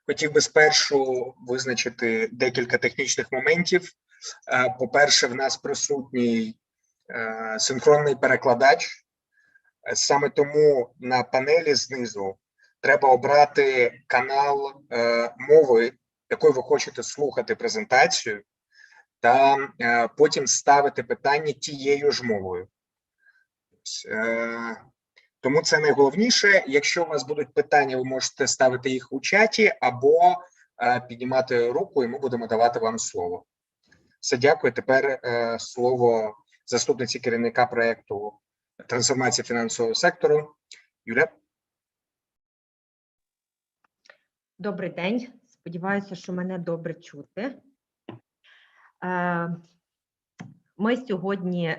Хотів би спершу визначити декілька технічних моментів. По-перше, в нас присутній синхронний перекладач. Саме тому на панелі знизу треба обрати канал мови, якою ви хочете слухати презентацію, та потім ставити питання тією ж мовою. Тому це найголовніше. Якщо у вас будуть питання, ви можете ставити їх у чаті або піднімати руку, і ми будемо давати вам слово. Все, дякую. Тепер слово заступниці керівника проєкту трансформації фінансового сектору. Юля. Добрий день. Сподіваюся, що мене добре чути. Ми сьогодні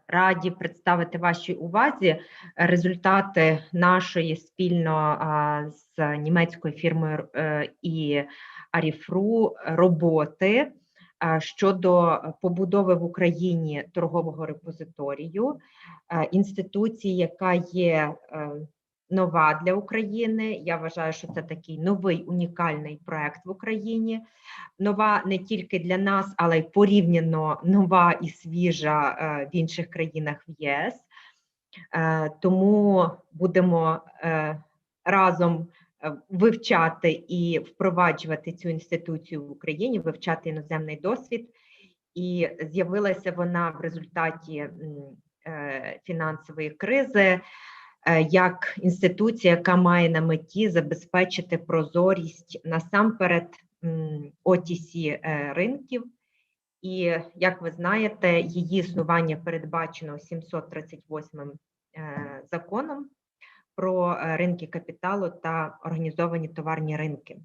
раді представити вашій увазі результати нашої спільно з німецькою фірмою і Аріфру роботи щодо побудови в Україні торгового репозиторію, інституції, яка є нова для України. Я вважаю, що це такий новий унікальний проект в Україні. Нова не тільки для нас, але й порівняно нова і свіжа в інших країнах в ЄС. Тому будемо разом вивчати і впроваджувати цю інституцію в Україні, вивчати іноземний досвід. І з'явилася вона в результаті фінансової кризи, як інституція, яка має на меті забезпечити прозорість насамперед OTC ринків. І, як ви знаєте, її існування передбачено 738 законом про ринки капіталу та організовані товарні ринки.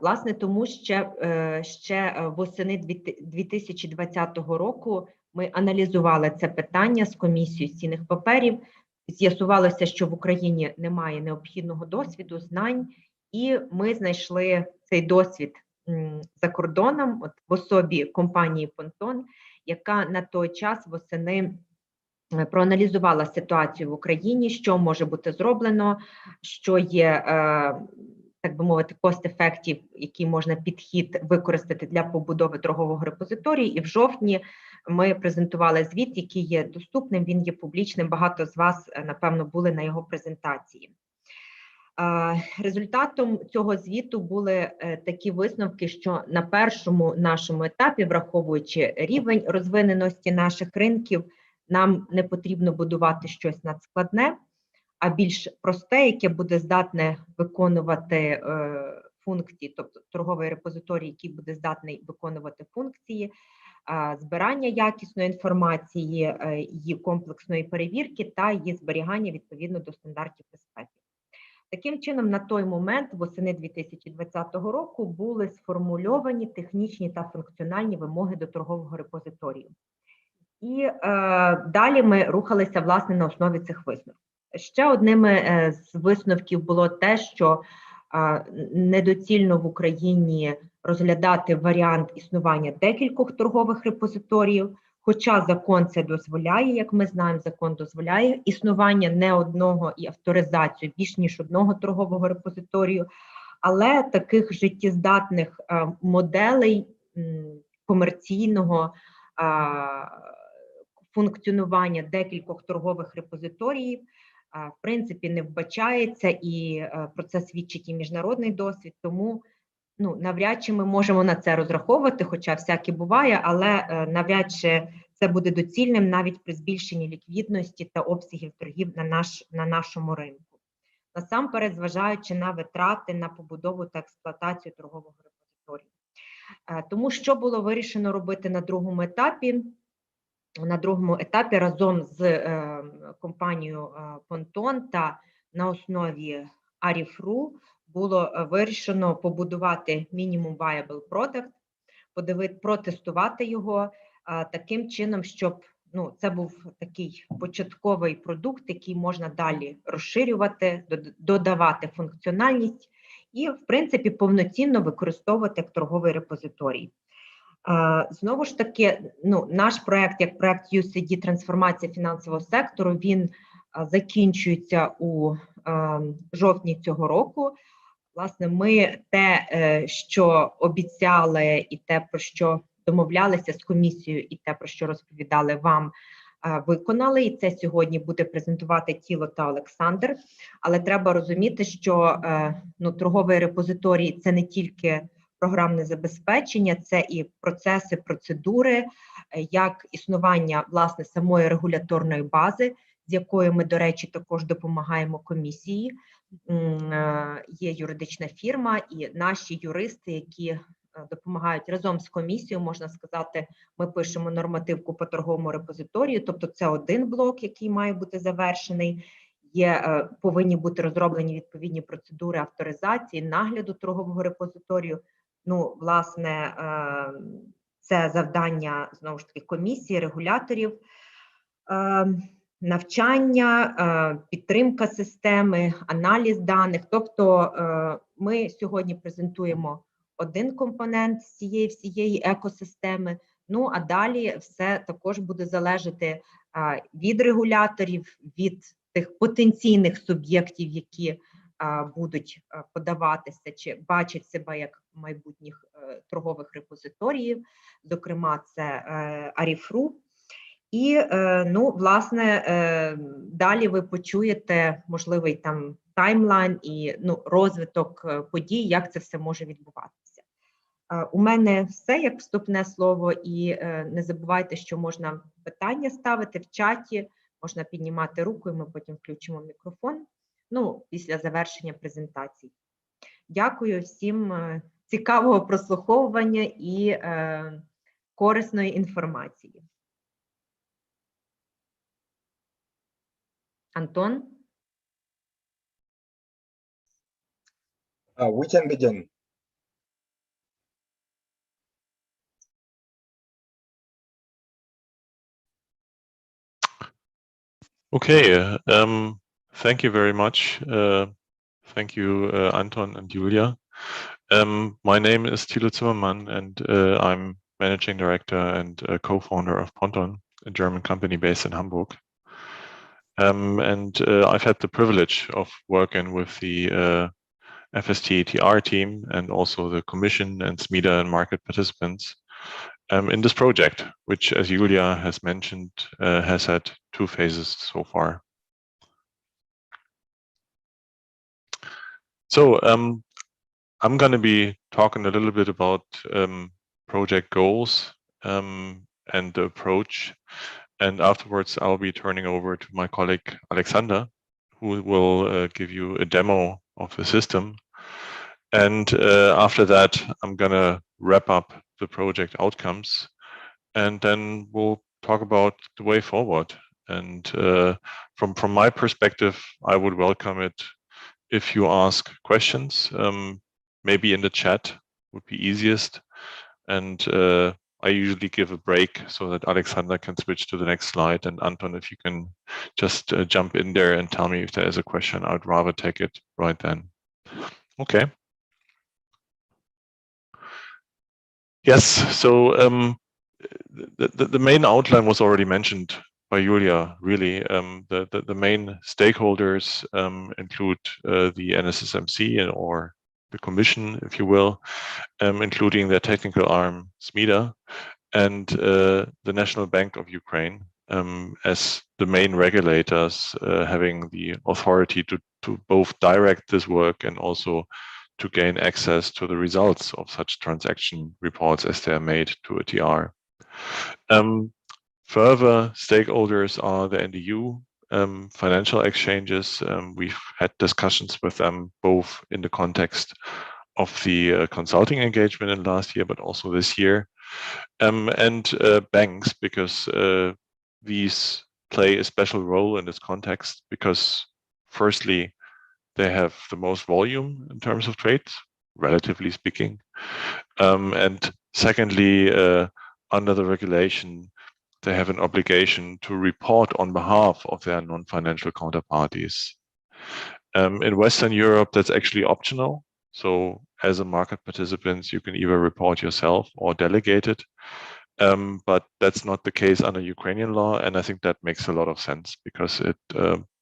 Власне, тому ще восени 2020 року ми аналізували це питання з комісією з цінних паперів. З'ясувалося, що в Україні немає необхідного досвіду, знань, і ми знайшли цей досвід за кордоном, в особі компанії Понтон, яка на той час восени проаналізувала ситуацію в Україні, що може бути зроблено, що є, так би мовити, cost-effective, який можна підхід використати для побудови торгового репозиторію. І в жовтні ми презентували звіт, який є доступним, він є публічним, багато з вас, напевно, були на його презентації. Результатом цього звіту були такі висновки, що на першому нашому етапі, враховуючи рівень розвиненості наших ринків, нам не потрібно будувати щось надскладне, а більш просте, яке буде здатне виконувати функції, тобто торговий репозиторій, який буде здатний виконувати функції збирання якісної інформації, її комплексної перевірки та її зберігання відповідно до стандартів безпеки. Таким чином, на той момент, восени 2020 року, були сформульовані технічні та функціональні вимоги до торгового репозиторію. І далі ми рухалися, власне, на основі цих висновків. Ще одним з висновків було те, що недоцільно в Україні розглядати варіант існування декількох торгових репозиторіїв, хоча закон це дозволяє, як ми знаємо, закон дозволяє існування не одного і авторизацію більш ніж одного торгового репозиторію, але таких життєздатних моделей комерційного функціонування декількох торгових репозиторіїв в принципі не вбачається, і про це свідчить і міжнародний досвід, тому навряд чи ми можемо на це розраховувати, хоча всяке буває, але навряд чи це буде доцільним навіть при збільшенні ліквідності та обсягів торгів на нашому ринку. Насамперед, зважаючи на витрати на побудову та експлуатацію торгового репозиторію. Тому що було вирішено робити на другому етапі? На другому етапі разом з компанією Понтон та на основі Аріфру було вирішено побудувати Minimum Viable Product, протестувати його таким чином, щоб це був такий початковий продукт, який можна далі розширювати, додавати функціональність і, в принципі, повноцінно використовувати як торговий репозиторій. Знову ж таки, наш проект, як проект UCD «Трансформація фінансового сектору», він закінчується у жовтні цього року. Власне, ми те, що обіцяли, і те, про що домовлялися з комісією, і те, про що розповідали вам, виконали. І це сьогодні буде презентувати Тіло та Олександр. Але треба розуміти, що торговий репозиторій – це не тільки програмне забезпечення, це і процеси, процедури, як існування, власне, самої регуляторної бази, з якою ми, до речі, також допомагаємо комісії. Є юридична фірма і наші юристи, які допомагають разом з комісією, можна сказати, ми пишемо нормативку по торговому репозиторію, тобто це один блок, який має бути завершений, повинні бути розроблені відповідні процедури авторизації, нагляду торгового репозиторію. Власне, це завдання, знову ж таки, комісії, регуляторів, навчання, підтримка системи, аналіз даних. Тобто ми сьогодні презентуємо один компонент з цієї всієї екосистеми, а далі все також буде залежати від регуляторів, від тих потенційних суб'єктів, які будуть подаватися чи бачать себе як майбутніх торгових репозиторіїв, зокрема це Аріфру. І, власне, далі ви почуєте можливий там таймлайн і розвиток подій, як це все може відбуватися. У мене все як вступне слово, і не забувайте, що можна питання ставити в чаті, можна піднімати руку, і ми потім включимо мікрофон, після завершення презентації. Дякую всім, цікавого прослуховування і корисної інформації. Антон? We can begin. Okay, thank you very much. Thank you, Anton and Julia. My name is Thilo Zimmermann, and I'm Managing Director and co-founder of Ponton, a German company based in Hamburg. I've had the privilege of working with the FST-TR team and also the Commission and SMIDA and market participants in this project, which, as Julia has mentioned, has had 2 phases so far. So I'm going to be talking a little bit about project goals and the approach. And afterwards, I'll be turning over to my colleague, Alexander, who will give you a demo of the system. And after that, I'm going to wrap up the project outcomes. And then we'll talk about the way forward. And from my perspective, I would welcome it if you ask questions, maybe in the chat would be easiest. And I usually give a break so that Alexander can switch to the next slide. And Anton, if you can just jump in there and tell me if there is a question, I'd rather take it right then. Okay. Yes, so the main outline was already mentioned by Julia, really. The main stakeholders include the NSSMC or the Commission, if you will, including their technical arm, SMIDA, and the National Bank of Ukraine as the main regulators having the authority to both direct this work and also to gain access to the results of such transaction reports as they are made to a TR. Further stakeholders are the NDU, financial exchanges. We've had discussions with them both in the context of the consulting engagement in last year, but also this year, and banks, because these play a special role in this context, because firstly, they have the most volume in terms of trades, relatively speaking, and secondly, under the regulation, they have an obligation to report on behalf of their non-financial counterparties. In Western Europe, that's actually optional. So as a market participant, you can either report yourself or delegate it. But that's not the case under Ukrainian law. And I think that makes a lot of sense because it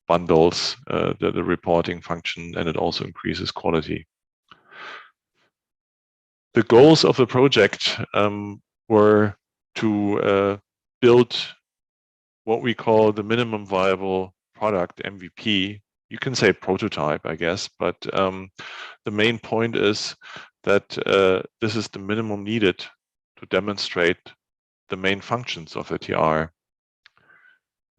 bundles the reporting function and it also increases quality. The goals of the project were to build what we call the minimum viable product, MVP. You can say prototype, I guess, but the main point is that this is the minimum needed to demonstrate the main functions of the TR.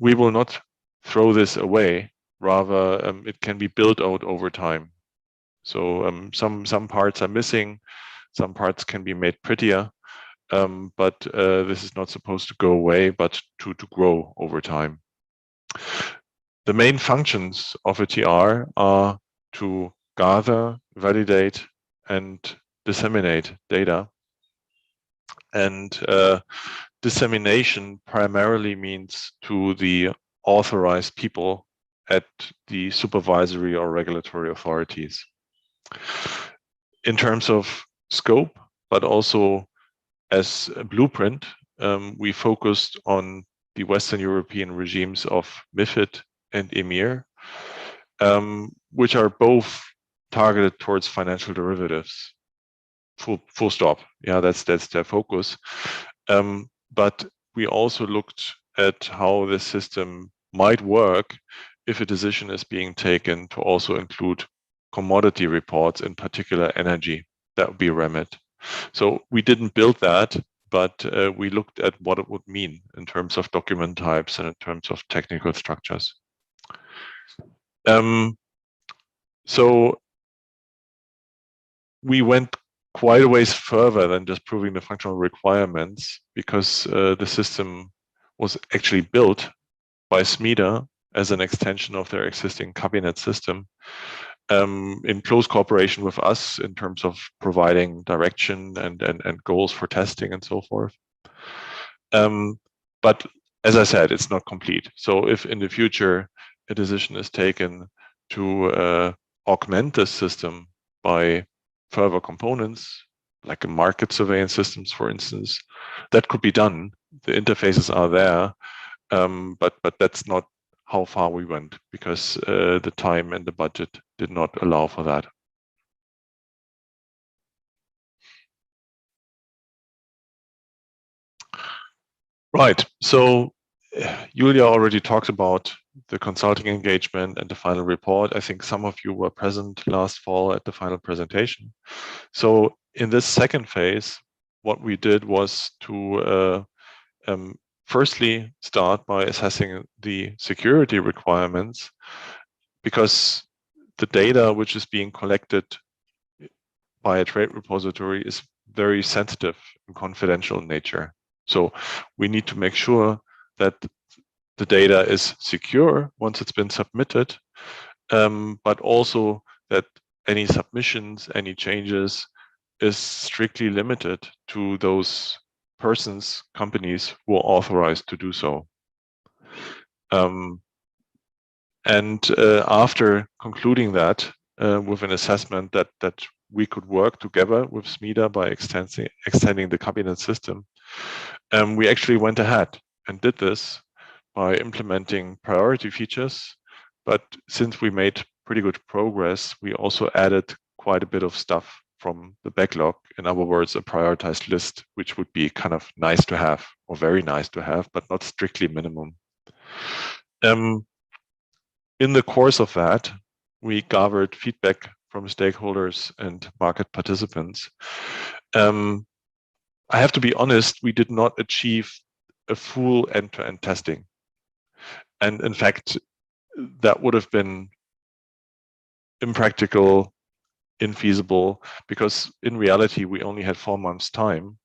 We will not throw this away, rather it can be built out over time. So some parts are missing, some parts can be made prettier, but this is not supposed to go away, but to grow over time. The main functions of a TR are to gather, validate, and disseminate data. And dissemination primarily means to the authorized people at the supervisory or regulatory authorities. In terms of scope, but also as a blueprint, we focused on the Western European regimes of MiFID and EMIR, which are both targeted towards financial derivatives. Full stop. Yeah, that's their focus. But we also looked at how the system might work if a decision is being taken to also include commodity reports, in particular energy. That would be REMIT. So we didn't build that, but we looked at what it would mean in terms of document types and in terms of technical structures. So we went quite a ways further than just proving the functional requirements, because the system was actually built by SMIDA as an extension of their existing cabinet system, in close cooperation with us in terms of providing direction and goals for testing and so forth. But as I said, it's not complete. So if in the future a decision is taken to augment this system by further components, like a market surveillance systems, for instance, that could be done. The interfaces are there, but that's not how far we went, because the time and the budget did not allow for that. Right, so Julia already talked about the consulting engagement and the final report. I think some of you were present last fall at the final presentation. So in this second phase, what we did was to firstly start by assessing the security requirements, because the data which is being collected by a trade repository is very sensitive and confidential in nature. So we need to make sure that the data is secure once it's been submitted, but also that any submissions, any changes is strictly limited to those persons, companies who are authorized to do so. After concluding that with an assessment that we could work together with SMIDA by extending the cabinet system, we actually went ahead and did this by implementing priority features. But since we made pretty good progress, we also added quite a bit of stuff from the backlog. In other words, a prioritized list, which would be kind of nice to have, or very nice to have, but not strictly minimum. In the course of that, we gathered feedback from stakeholders and market participants. I have to be honest, we did not achieve a full end-to-end testing. And in fact, that would have been impractical, infeasible, because in reality, we only had 4 months time.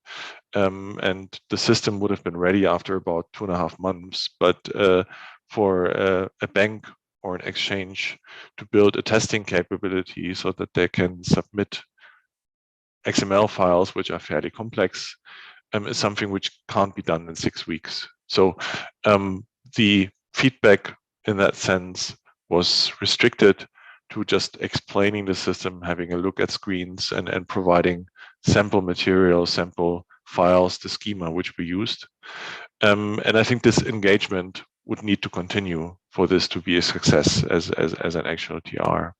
And the system would have been ready after about 2.5 months. But for a bank or an exchange to build a testing capability so that they can submit XML files, which are fairly complex, is something which can't be done in 6 weeks. So the feedback in that sense was restricted to just explaining the system, having a look at screens, and providing sample material, sample files, the schema which we used. And I think this engagement would need to continue for this to be a success as an actual TR.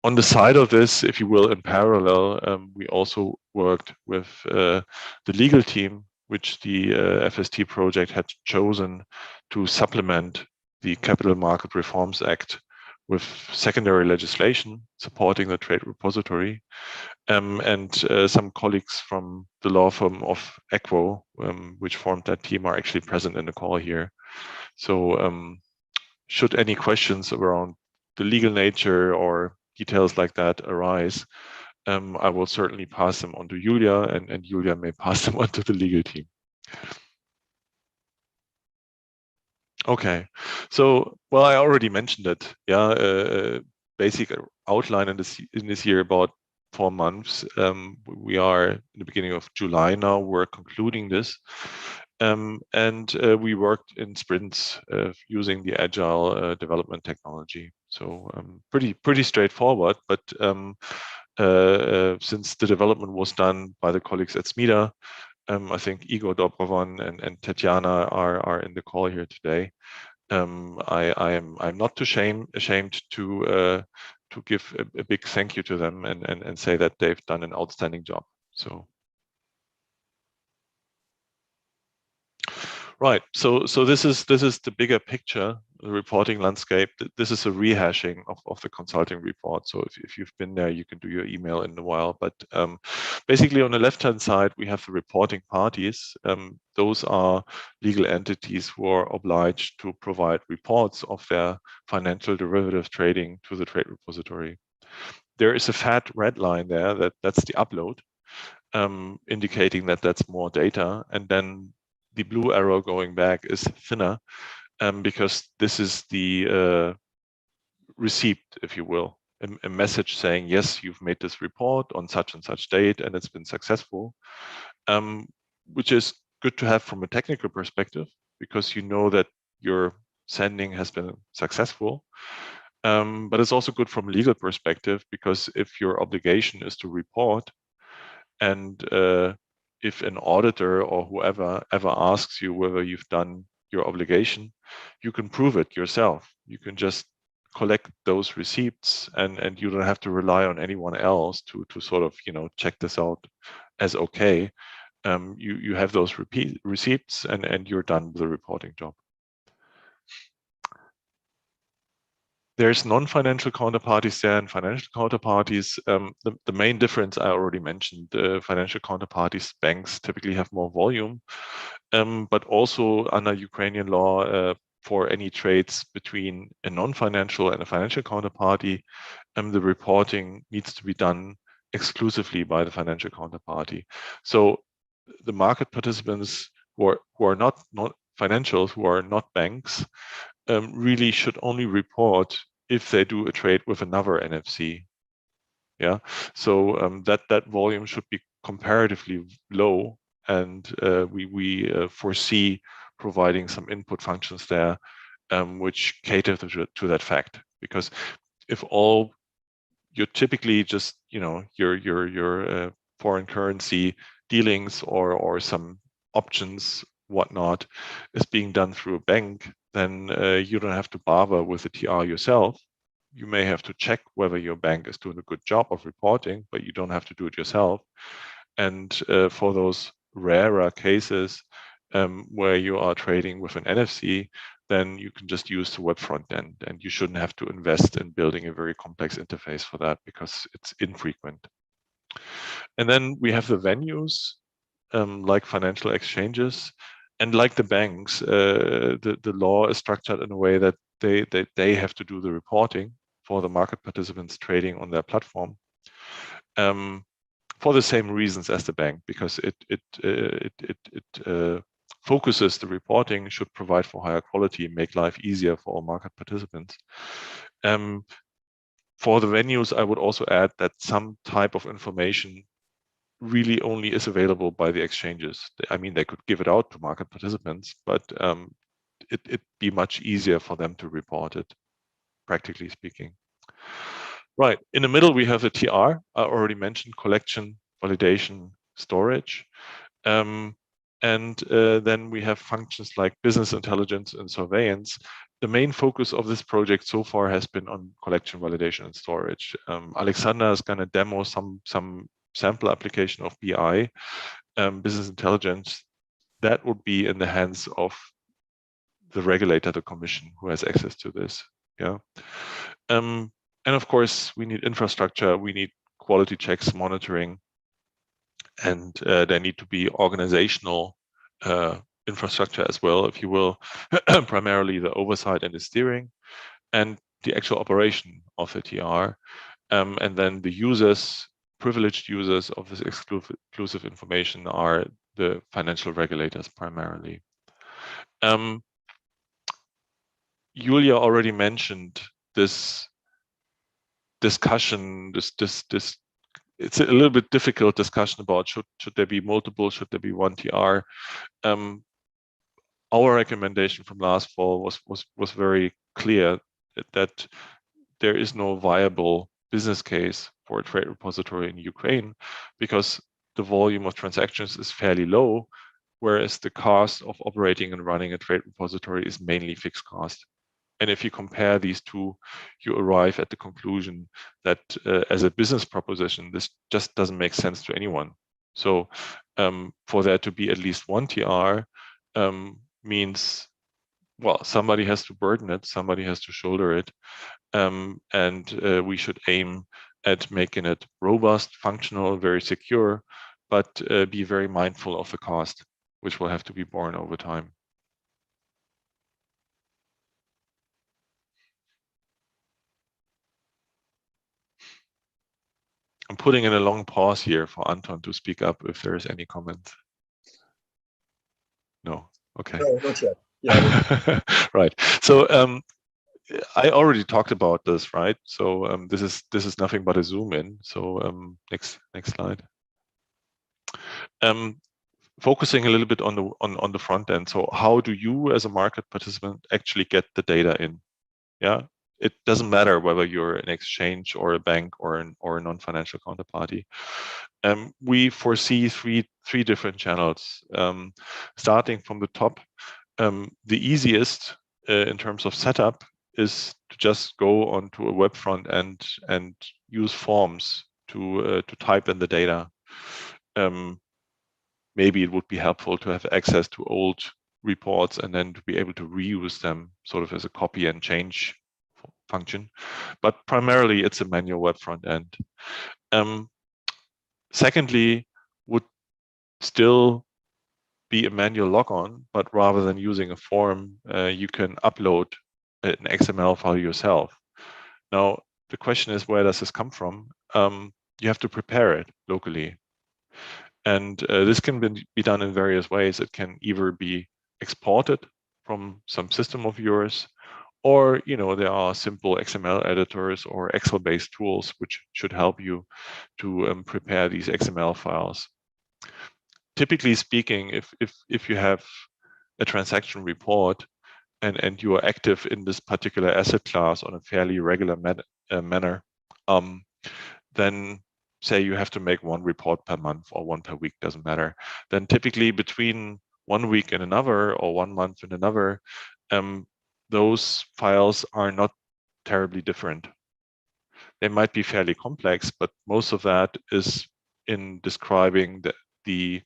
On the side of this, if you will, in parallel, we also worked with the legal team, which the FST project had chosen to supplement the Capital Market Reforms Act with secondary legislation supporting the trade repository. And some colleagues from the law firm of Equo, which formed that team, are actually present in the call here. So should any questions around the legal nature or details like that arise, I will certainly pass them on to Julia, and Julia may pass them on to the legal team. Okay, so, well, I already mentioned it. Yeah, basic outline in this year, about 4 months. We are in the beginning of July now. We're concluding this. And we worked in sprints using the agile development technology. So pretty straightforward, but since the development was done by the colleagues at SMIDA, I think Igor Dobrovan and Tatiana are in the call here today. I'm not too ashamed to give a big thank you to them and say that they've done an outstanding job. So. Right. So this is the bigger picture, the reporting landscape. This is a rehashing of the consulting report. So if you've been there, you can do your email in a while. But basically, on the left-hand side, we have the reporting parties. Those are legal entities who are obliged to provide reports of their financial derivative trading to the trade repository. There is a fat red line there that's the upload, indicating that that's more data, and then the blue arrow going back is thinner, because this is the receipt, if you will, a message saying, yes, you've made this report on such and such date and it's been successful, which is good to have from a technical perspective, because you know that your sending has been successful. But it's also good from a legal perspective, because if your obligation is to report, and if an auditor or whoever ever asks you whether you've done your obligation, you can prove it yourself. You can just collect those receipts, and you don't have to rely on anyone else to sort of, check this out as okay. You have those receipts, and you're done with the reporting job. There's non-financial counterparties there and financial counterparties. The main difference I already mentioned. Financial counterparties, banks typically have more volume, but also under Ukrainian law, for any trades between a non-financial and a financial counterparty, the reporting needs to be done exclusively by the financial counterparty. So the market participants who are not financials, who are not banks, really should only report if they do a trade with another NFC. Yeah, so that volume should be comparatively low, and we foresee providing some input functions there, which cater to that fact. Because if you're typically just your foreign currency dealings or some options, whatnot, is being done through a bank, then you don't have to bother with the TR yourself. You may have to check whether your bank is doing a good job of reporting, but you don't have to do it yourself. And for those rarer cases where you are trading with an NFC, then you can just use the web front end, and you shouldn't have to invest in building a very complex interface for that, because it's infrequent. And then we have the venues, like financial exchanges, and like the banks. The law is structured in a way that they have to do the reporting for the market participants trading on their platform, for the same reasons as the bank, because it focuses the reporting, should provide for higher quality, make life easier for all market participants. For the venues, I would also add that some type of information really only is available by the exchanges. I mean, they could give it out to market participants, but it'd be much easier for them to report it, practically speaking. Right, in the middle, we have the TR. I already mentioned collection, validation, storage. And then we have functions like business intelligence and surveillance the main focus of this project so far has been on collection, validation, and storage. Alexander is going to demo some sample application of BI, business intelligence, that would be in the hands of the regulator, the commission, who has access to this. Yeah, and of course we need infrastructure, we need quality checks, monitoring, and there need to be organizational infrastructure as well, if you will, primarily the oversight and the steering, and the actual operation of the TR, and then the users, privileged users of this exclusive information are the financial regulators primarily. Julia already mentioned this discussion, it's a little bit difficult discussion about should there be multiple, should there be one TR. Our recommendation from last fall was very clear that there is no viable business case for a trade repository in Ukraine because the volume of transactions is fairly low, whereas the cost of operating and running a trade repository is mainly fixed cost. And if you compare these two, you arrive at the conclusion that as a business proposition, this just doesn't make sense to anyone. So for there to be at least one TR means, well, somebody has to burden it, somebody has to shoulder it, and we should aim at making it robust, functional, very secure, but be very mindful of the cost, which will have to be borne over time. I'm putting in a long pause here for Anton to speak up if there is any comment. No, okay. No, not yet. Yeah. Right. So I already talked about this, right? So this is nothing but a zoom in. So next slide. Focusing a little bit on the front end. So how do you as a market participant actually get the data in? Yeah. It doesn't matter whether you're an exchange or a bank or a non-financial counterparty. We foresee three different channels. Starting from the top, the easiest in terms of setup is to just go onto a web front end and use forms to type in the data. Maybe it would be helpful to have access to old reports and then to be able to reuse them sort of as a copy and change function, but primarily it's a manual web front end. Secondly, would still be a manual logon, but rather than using a form, you can upload an XML file yourself. Now, the question is, where does this come from? You have to prepare it locally. And this can be done in various ways. It can either be exported from some system of yours, or there are simple XML editors or Excel-based tools which should help you to prepare these XML files. Typically speaking, if you have a transaction report and you are active in this particular asset class on a fairly regular manner, then say you have to make one report per month or one per week, doesn't matter. Then typically between 1 week and another or 1 month and another, those files are not terribly different. They might be fairly complex, but most of that is in describing the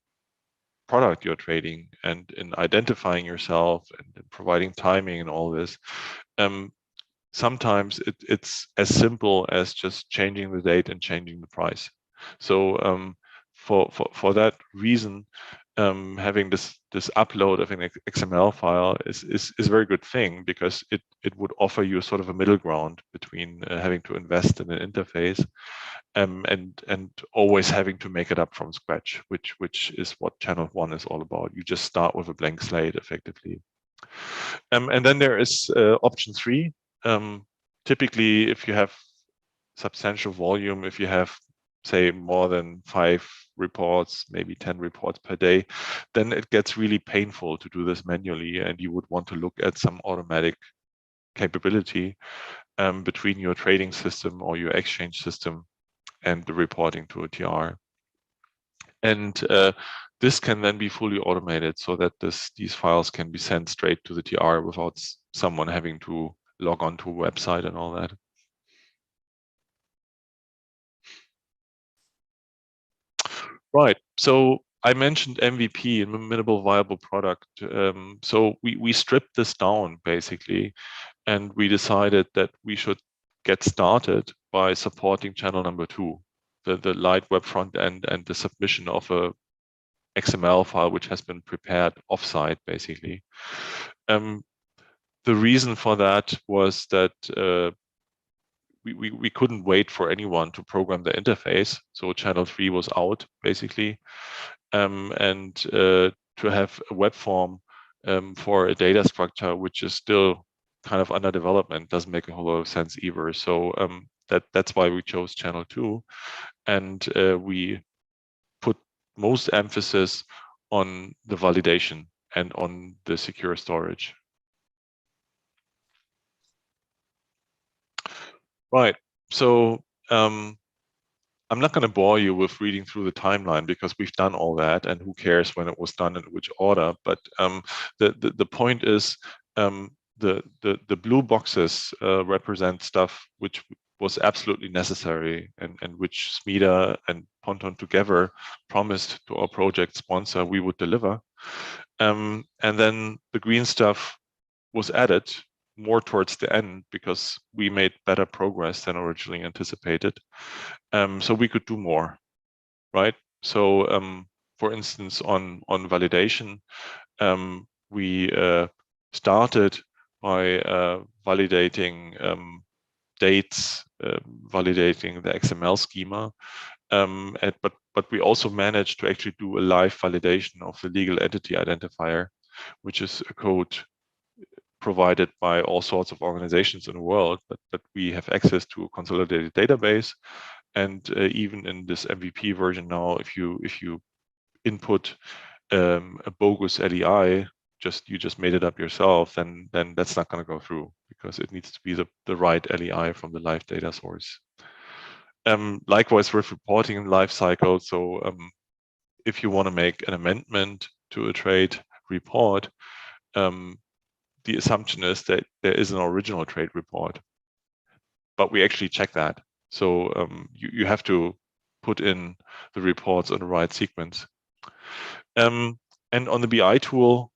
product you're trading and in identifying yourself and in providing timing and all this. Sometimes it's as simple as just changing the date and changing the price. So for that reason, having this upload of an XML file is a very good thing, because it would offer you sort of a middle ground between having to invest in an interface and always having to make it up from scratch, which is what Channel 1 is all about. You just start with a blank slate effectively. And then there is option 3. Typically, if you have substantial volume, if you have, say, more than 5 reports, maybe 10 reports per day, then it gets really painful to do this manually, and you would want to look at some automatic capability between your trading system or your exchange system and the reporting to a TR. And this can then be fully automated so that these files can be sent straight to the TR without someone having to log on to a website and all that. Right, so I mentioned MVP, minimal viable product. So we stripped this down basically, and we decided that we should get started by supporting channel number 2, the light web front end and the submission of a XML file which has been prepared offsite basically. The reason for that was that we couldn't wait for anyone to program the interface, so channel 3 was out basically, and to have a web form for a data structure which is still kind of under development doesn't make a whole lot of sense either. So that's why we chose channel 2, and we put most emphasis on the validation and on the secure storage. Right, so I'm not going to bore you with reading through the timeline because we've done all that, and who cares when it was done in which order. But the point is, the blue boxes represent stuff which was absolutely necessary, and which Smida and Ponton together promised to our project sponsor we would deliver. And then the green stuff was added more towards the end because we made better progress than originally anticipated. So we could do more, right? So for instance, on validation, we started by validating dates, validating the XML schema, but we also managed to actually do a live validation of the legal entity identifier, which is a code provided by all sorts of organizations in the world, but we have access to a consolidated database. And even in this MVP version now, if you input a bogus LEI, you just made it up yourself, then that's not going to go through because it needs to be the right LEI from the live data source. Likewise with reporting and life cycle. So if you want to make an amendment to a trade report, the assumption is that there is an original trade report, but we actually check that. So you have to put in the reports in the right sequence. And on the BI tool,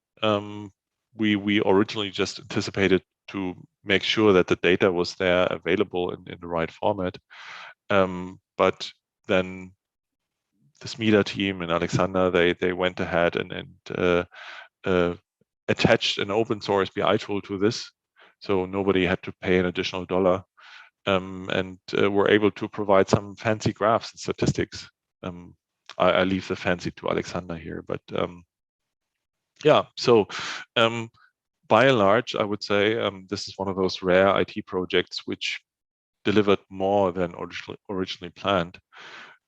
we originally just anticipated to make sure that the data was there available in the right format. But then the Smida team and Alexander, they went ahead and attached an open source BI tool to this, so nobody had to pay an additional $1, and were able to provide some fancy graphs and statistics. I leave the fancy to Alexander here, but yeah, so by and large, I would say this is one of those rare IT projects which delivered more than originally planned,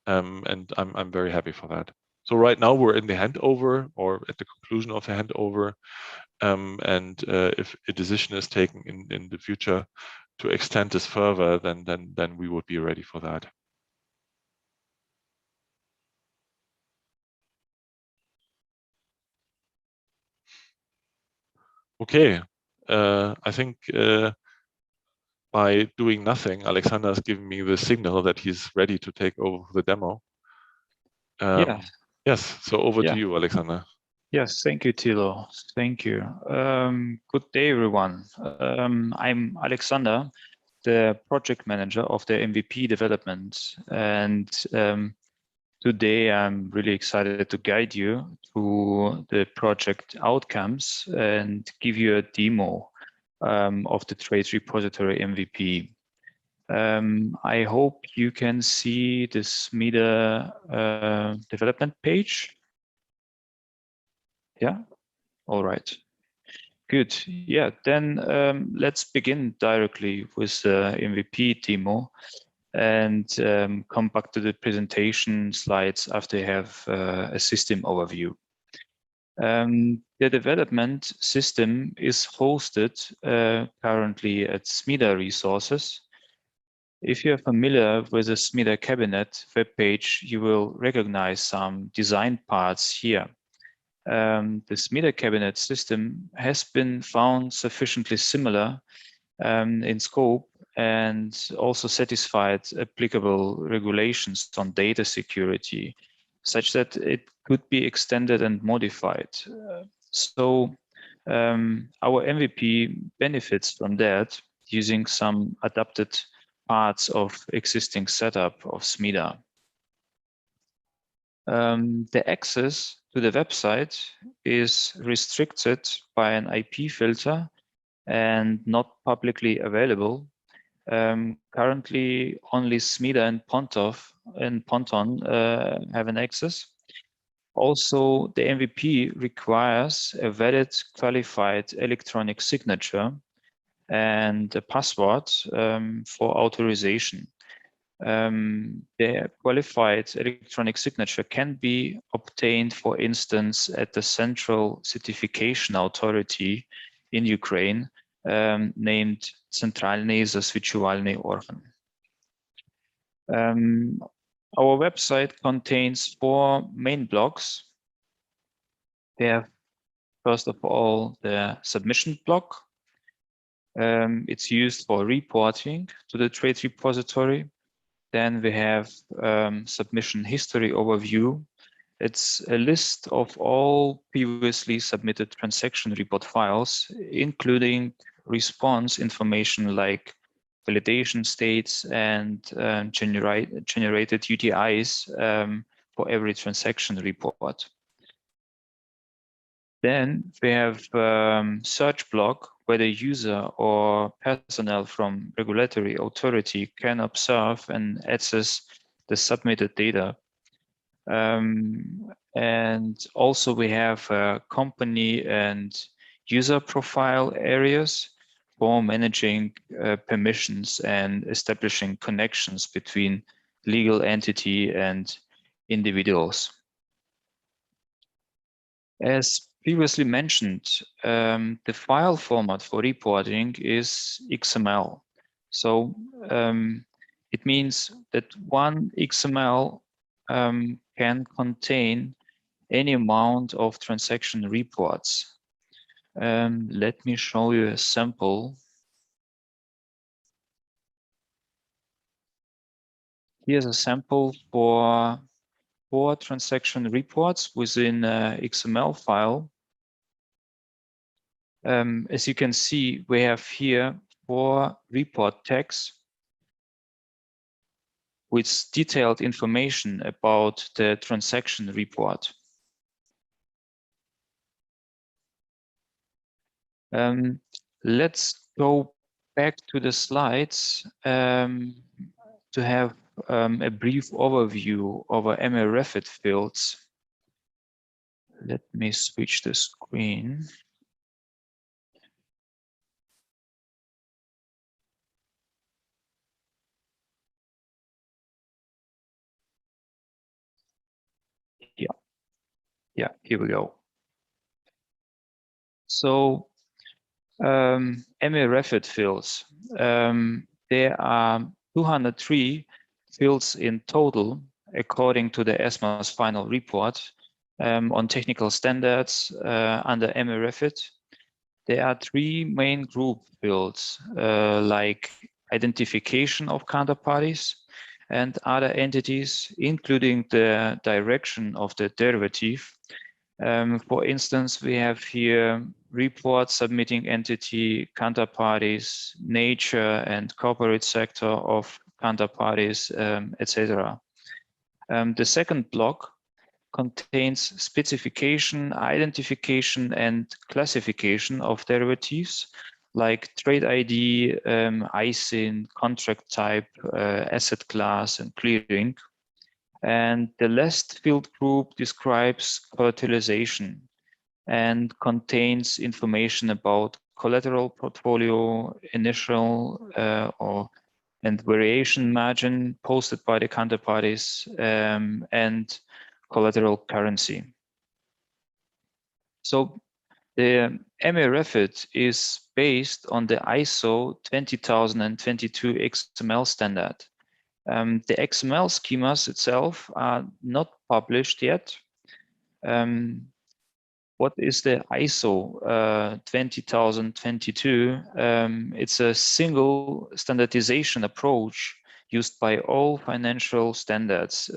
and I'm very happy for that. So right now we're in the handover, or at the conclusion of the handover, and if a decision is taken in the future to extend this further, then we would be ready for that. Okay, I think by doing nothing, Alexander has given me the signal that he's ready to take over the demo. Yes, so over to you, Alexander. Yes, thank you, Thilo. Thank you. Good day, everyone. I'm Alexander, the project manager of the MVP development. And today I'm really excited to guide you through the project outcomes and give you a demo of the Trade Repository MVP. I hope you can see the Smida development page. Yeah, all right, good. Yeah, then let's begin directly with the MVP demo and come back to the presentation slides after you have a system overview. The development system is hosted currently at Smida Resources. If you're familiar with the Smida Cabinet webpage, you will recognize some design parts here. the SMIDA cabinet system has been found sufficiently similar in scope and also satisfied applicable regulations on data security, such that it could be extended and modified. So our MVP benefits from that, using some adapted parts of existing setup of SMIDA. The access to the website is restricted by an IP filter and not publicly available. Currently, only SMIDA and Ponton have an access. Also, the MVP requires a valid qualified electronic signature and a password for authorization. The qualified electronic signature can be obtained, for instance, at the Central Certification Authority in Ukraine, named Centralny Zaswieciwalny Organ. Our website contains 4 main blocks. We have, first of all, the submission block. It's used for reporting to the trade repository. Then we have submission history overview. It's a list of all previously submitted transaction report files, including response information like validation states and generated UTIs for every transaction report. Then we have search block, where the user or personnel from regulatory authority can observe and access the submitted data. And also we have company and user profile areas for managing permissions and establishing connections between legal entity and individuals. As previously mentioned, the file format for reporting is XML. So it means that one XML can contain any amount of transaction reports. Let me show you a sample. Here's a sample for 4 transaction reports within an XML file. As you can see, we have here 4 report tags with detailed information about the transaction report. Let's go back to the slides to have a brief overview of our MREFIT fields. Let me switch the screen. Yeah, here we go. So MREFIT fields, there are 203 fields in total, according to the ESMA's final report on technical standards under MREFIT. There are 3 main group fields, like identification of counterparties and other entities, including the direction of the derivative. For instance, we have here report submitting entity, counterparties, nature and corporate sector of counterparties, etc. The second block contains specification, identification, and classification of derivatives like trade ID, ISIN, contract type, asset class, and clearing. And the last field group describes collateralization and contains information about collateral portfolio, initial and variation margin posted by the counterparties, and collateral currency. So the MREFIT is based on the ISO 20022 XML standard. The XML schemas itself are not published yet. What is the ISO 20022? It's a single standardization approach used by all financial standards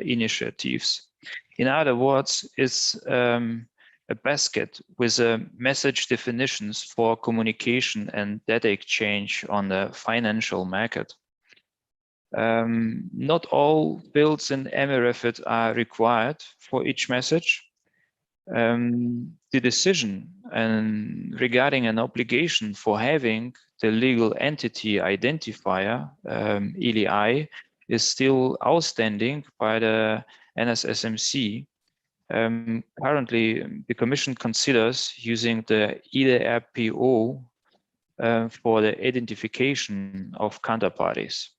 initiatives. In other words, it's a basket with message definitions for communication and data exchange on the financial market. Not all fields in MREFIT are required for each message. The decision regarding an obligation for having the legal entity identifier, ELI, is still outstanding by the NSSMC. Currently, the Commission considers using the EDRPO for the identification of counterparties.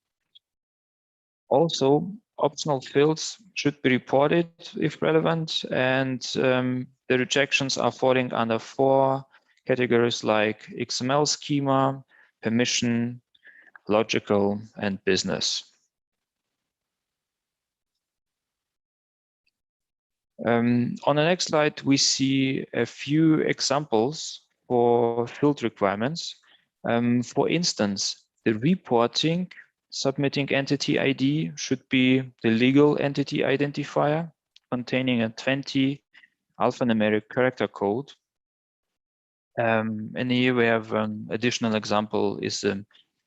Also, optional fields should be reported if relevant, and the rejections are falling under 4 categories like XML schema, permission, logical, and business. On the next slide, we see a few examples for field requirements. For instance, the reporting submitting entity ID should be the legal entity identifier containing a 20 alphanumeric character code. And here we have an additional example is a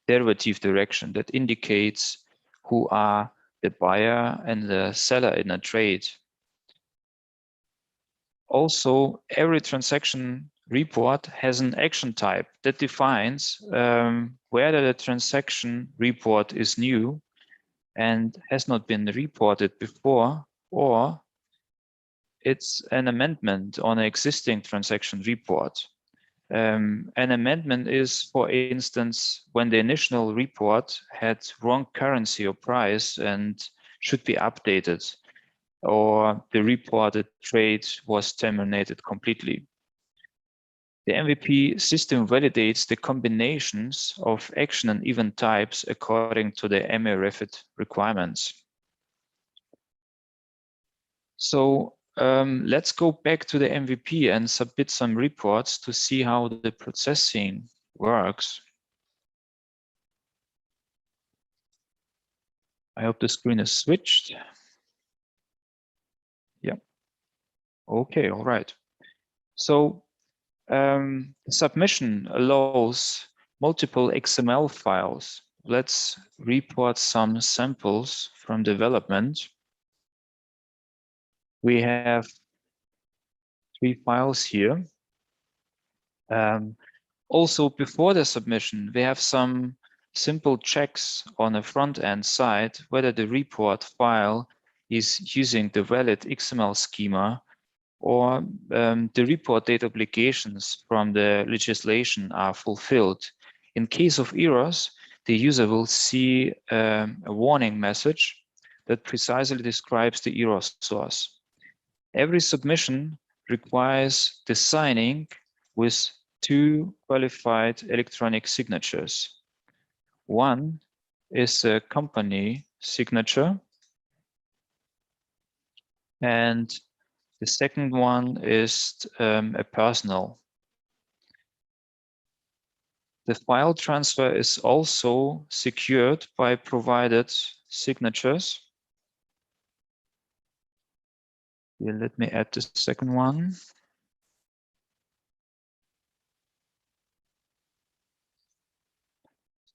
derivative direction that indicates who are the buyer and the seller in a trade. Also, every transaction report has an action type that defines whether the transaction report is new and has not been reported before, or it's an amendment on an existing transaction report. An amendment is, for instance, when the initial report had wrong currency or price and should be updated, or the reported trade was terminated completely. The MVP system validates the combinations of action and event types according to the MREFIT requirements. So let's go back to the MVP and submit some reports to see how the processing works. I hope the screen is switched. Yeah. Okay, all right. So submission allows multiple XML files. Let's report some samples from development. We have 3 files here. Also, before the submission, we have some simple checks on the front-end side whether the report file is using the valid XML schema, or the report date obligations from the legislation are fulfilled. In case of errors, the user will see a warning message that precisely describes the error source. Every submission requires the signing with 2 qualified electronic signatures. One is a company signature, and the second one is a personal. The file transfer is also secured by provided signatures. Here, let me add the second one.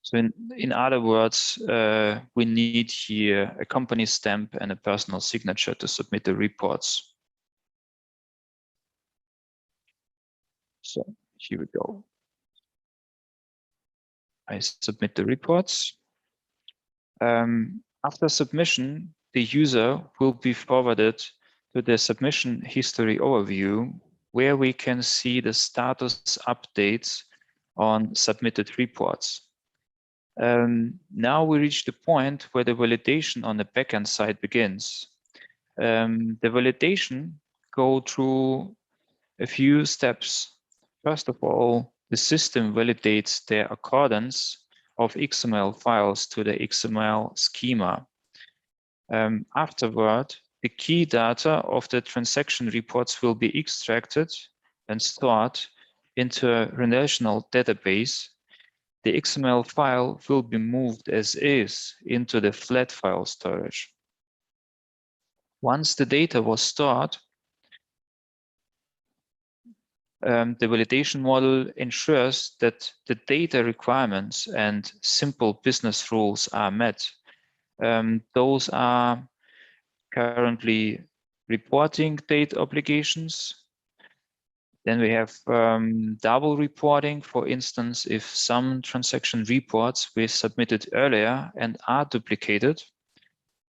So in other words, we need here a company stamp and a personal signature to submit the reports. So here we go. I submit the reports. After submission, the user will be forwarded to the submission history overview, where we can see the status updates on submitted reports. Now we reach the point where the validation on the backend side begins. The validation go through a few steps. First of all, the system validates the accordance of XML files to the XML schema. Afterward, the key data of the transaction reports will be extracted and stored into a relational database. The XML file will be moved as is into the flat file storage. Once the data was stored, the validation model ensures that the data requirements and simple business rules are met. Those are currently reporting date obligations. Then we have double reporting, for instance, if some transaction reports were submitted earlier and are duplicated.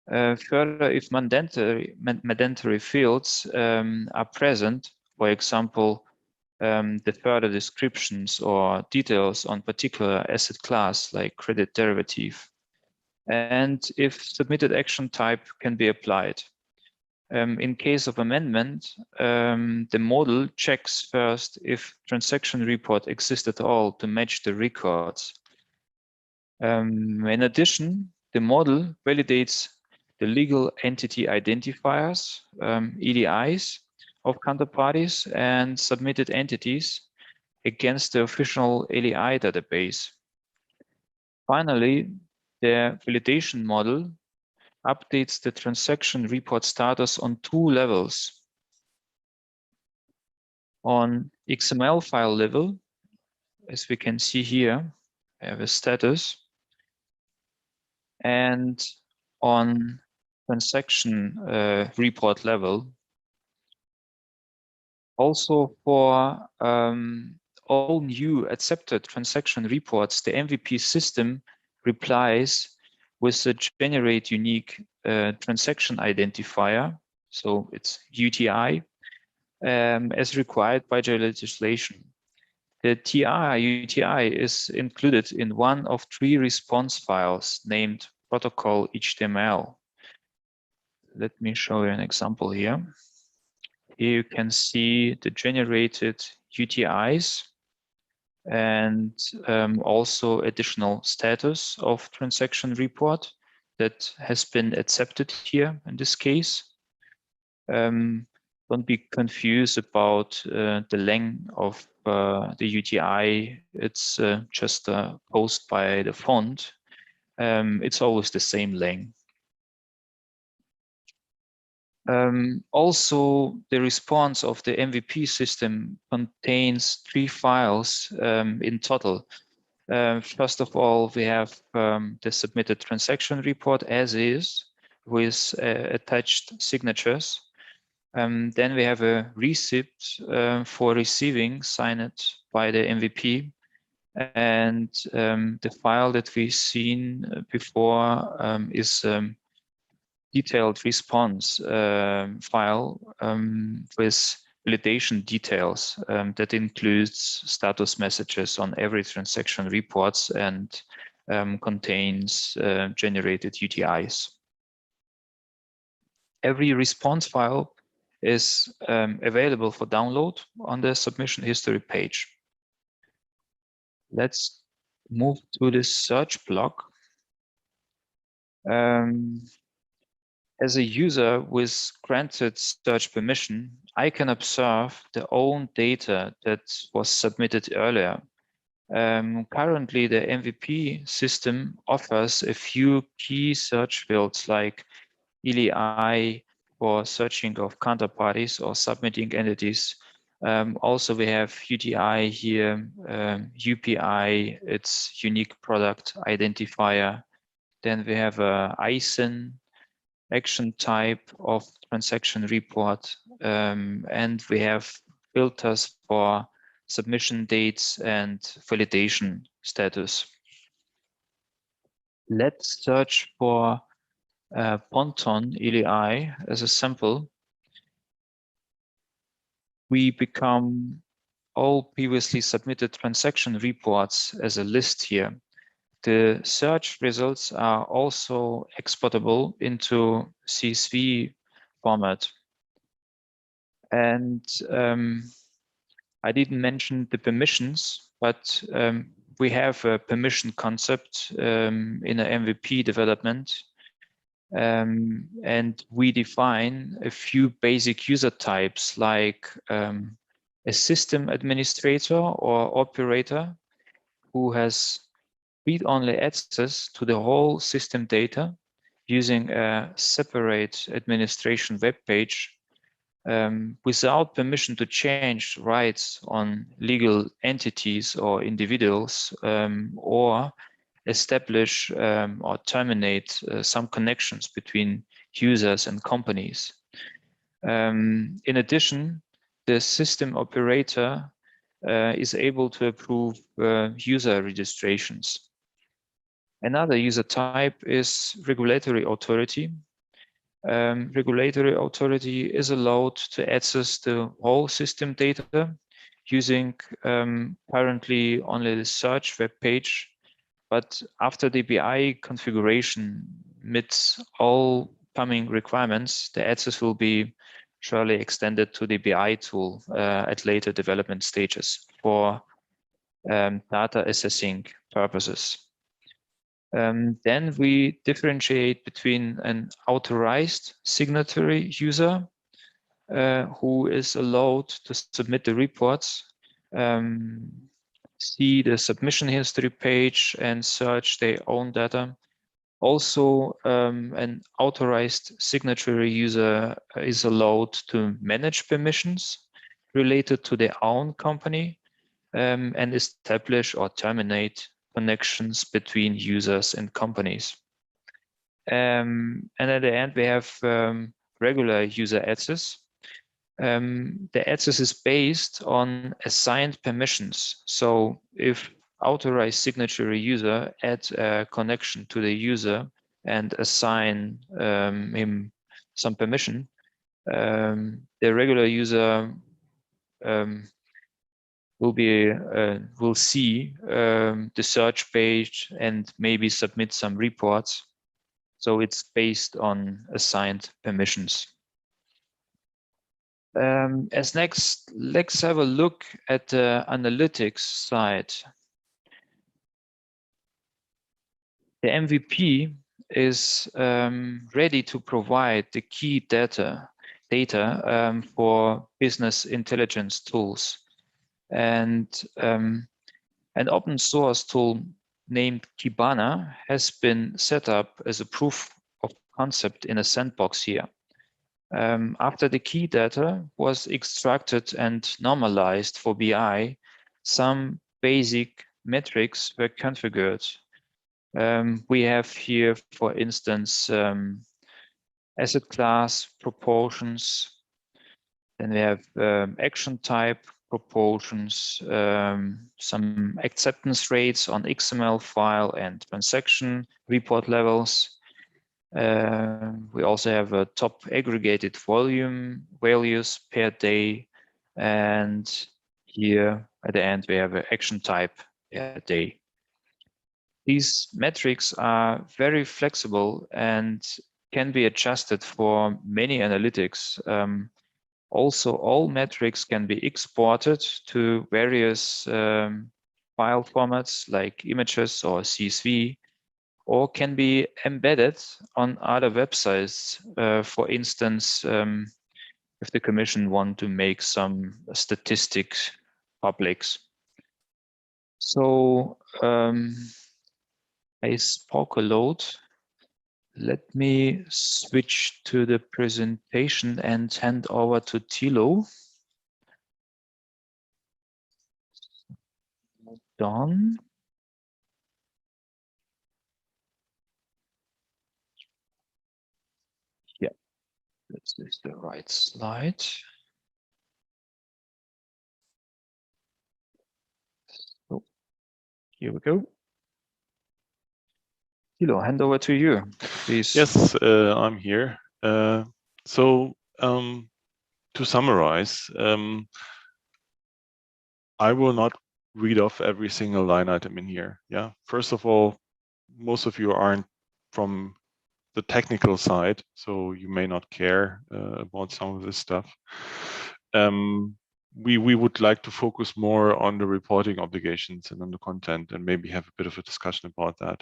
Further, if mandatory fields are present, for example, the further descriptions or details on particular asset class like credit derivative, and if submitted action type can be applied. In case of amendment, the model checks first if transaction report exists at all to match the records. In addition, the model validates the legal entity identifiers, EDIs, of counterparties and submitted entities against the official LEI database. Finally, the validation model updates the transaction report status on two levels. On XML file level, as we can see here, I have a status, and on transaction report level. Also for all new accepted transaction reports, the MVP system replies with a generate unique transaction identifier, so it's UTI, as required by the legislation. The UTI is included in one of three response files named protocol HTML. Let me show you an example here. Here you can see the generated UTIs and also additional status of transaction report that has been accepted here in this case. Don't be confused about the length of the UTI. It's just a post by the font. It's always the same length. Also, the response of the MVP system contains three files in total. First of all, we have the submitted transaction report as is with attached signatures. Then we have a receipt for receiving signed by the MVP. And the file that we've seen before is detailed response file with validation details that includes status messages on every transaction reports and contains generated UTIs. Every response file is available for download on the submission history page. Let's move to the search block. As a user with granted search permission, I can observe the own data that was submitted earlier. Currently, the MVP system offers a few key search fields like LEI for searching of counterparties or submitting entities. Also, we have UTI here, UPI, its unique product identifier. Then we have a ISIN, action type of transaction report, and we have filters for submission dates and validation status. Let's search for Ponton LEI as a sample. We become all previously submitted transaction reports as a list here. The search results are also exportable into CSV format. And I didn't mention the permissions, but we have a permission concept in an MVP development. And we define a few basic user types like a system administrator or operator who has read-only access to the whole system data using a separate administration web page without permission to change rights on legal entities or individuals, or establish or terminate some connections between users and companies. In addition, the system operator is able to approve user registrations. Another user type is regulatory authority. Regulatory authority is allowed to access the whole system data using currently only the search web page, but after the BI configuration meets all coming requirements, the access will be surely extended to the BI tool at later development stages for data assessing purposes. Then we differentiate between an authorized signatory user who is allowed to submit the reports, see the submission history page and search their own data. Also, an authorized signatory user is allowed to manage permissions related to their own company and establish or terminate connections between users and companies. And at the end, we have regular user access. The access is based on assigned permissions. So if authorized signatory user adds a connection to the user and assign him some permission, the regular user will see the search page and maybe submit some reports. So it's based on assigned permissions. As next, let's have a look at the analytics side. The MVP is ready to provide the key data for business intelligence tools. And an open source tool named Kibana has been set up as a proof of concept in a sandbox here. After the key data was extracted and normalized for BI, some basic metrics were configured. We have here, for instance, asset class proportions. Then we have action type proportions, some acceptance rates on XML file and transaction report levels. We also have a top aggregated volume values per day. And here at the end, we have an action type per day. These metrics are very flexible and can be adjusted for many analytics. Also, all metrics can be exported to various file formats like images or CSV, or can be embedded on other websites. For instance, if the Commission want to make some statistics publics. So I spoke a lot. Let me switch to the presentation and hand over to Thilo. Done. Yeah, this is the right slide. So here we go. Thilo, hand over to you, please. Yes, I'm here. So to summarize, I will not read off every single line item in here. Yeah. First of all, most of you aren't from the technical side, so you may not care about some of this stuff. We would like to focus more on the reporting obligations and on the content, and maybe have a bit of a discussion about that.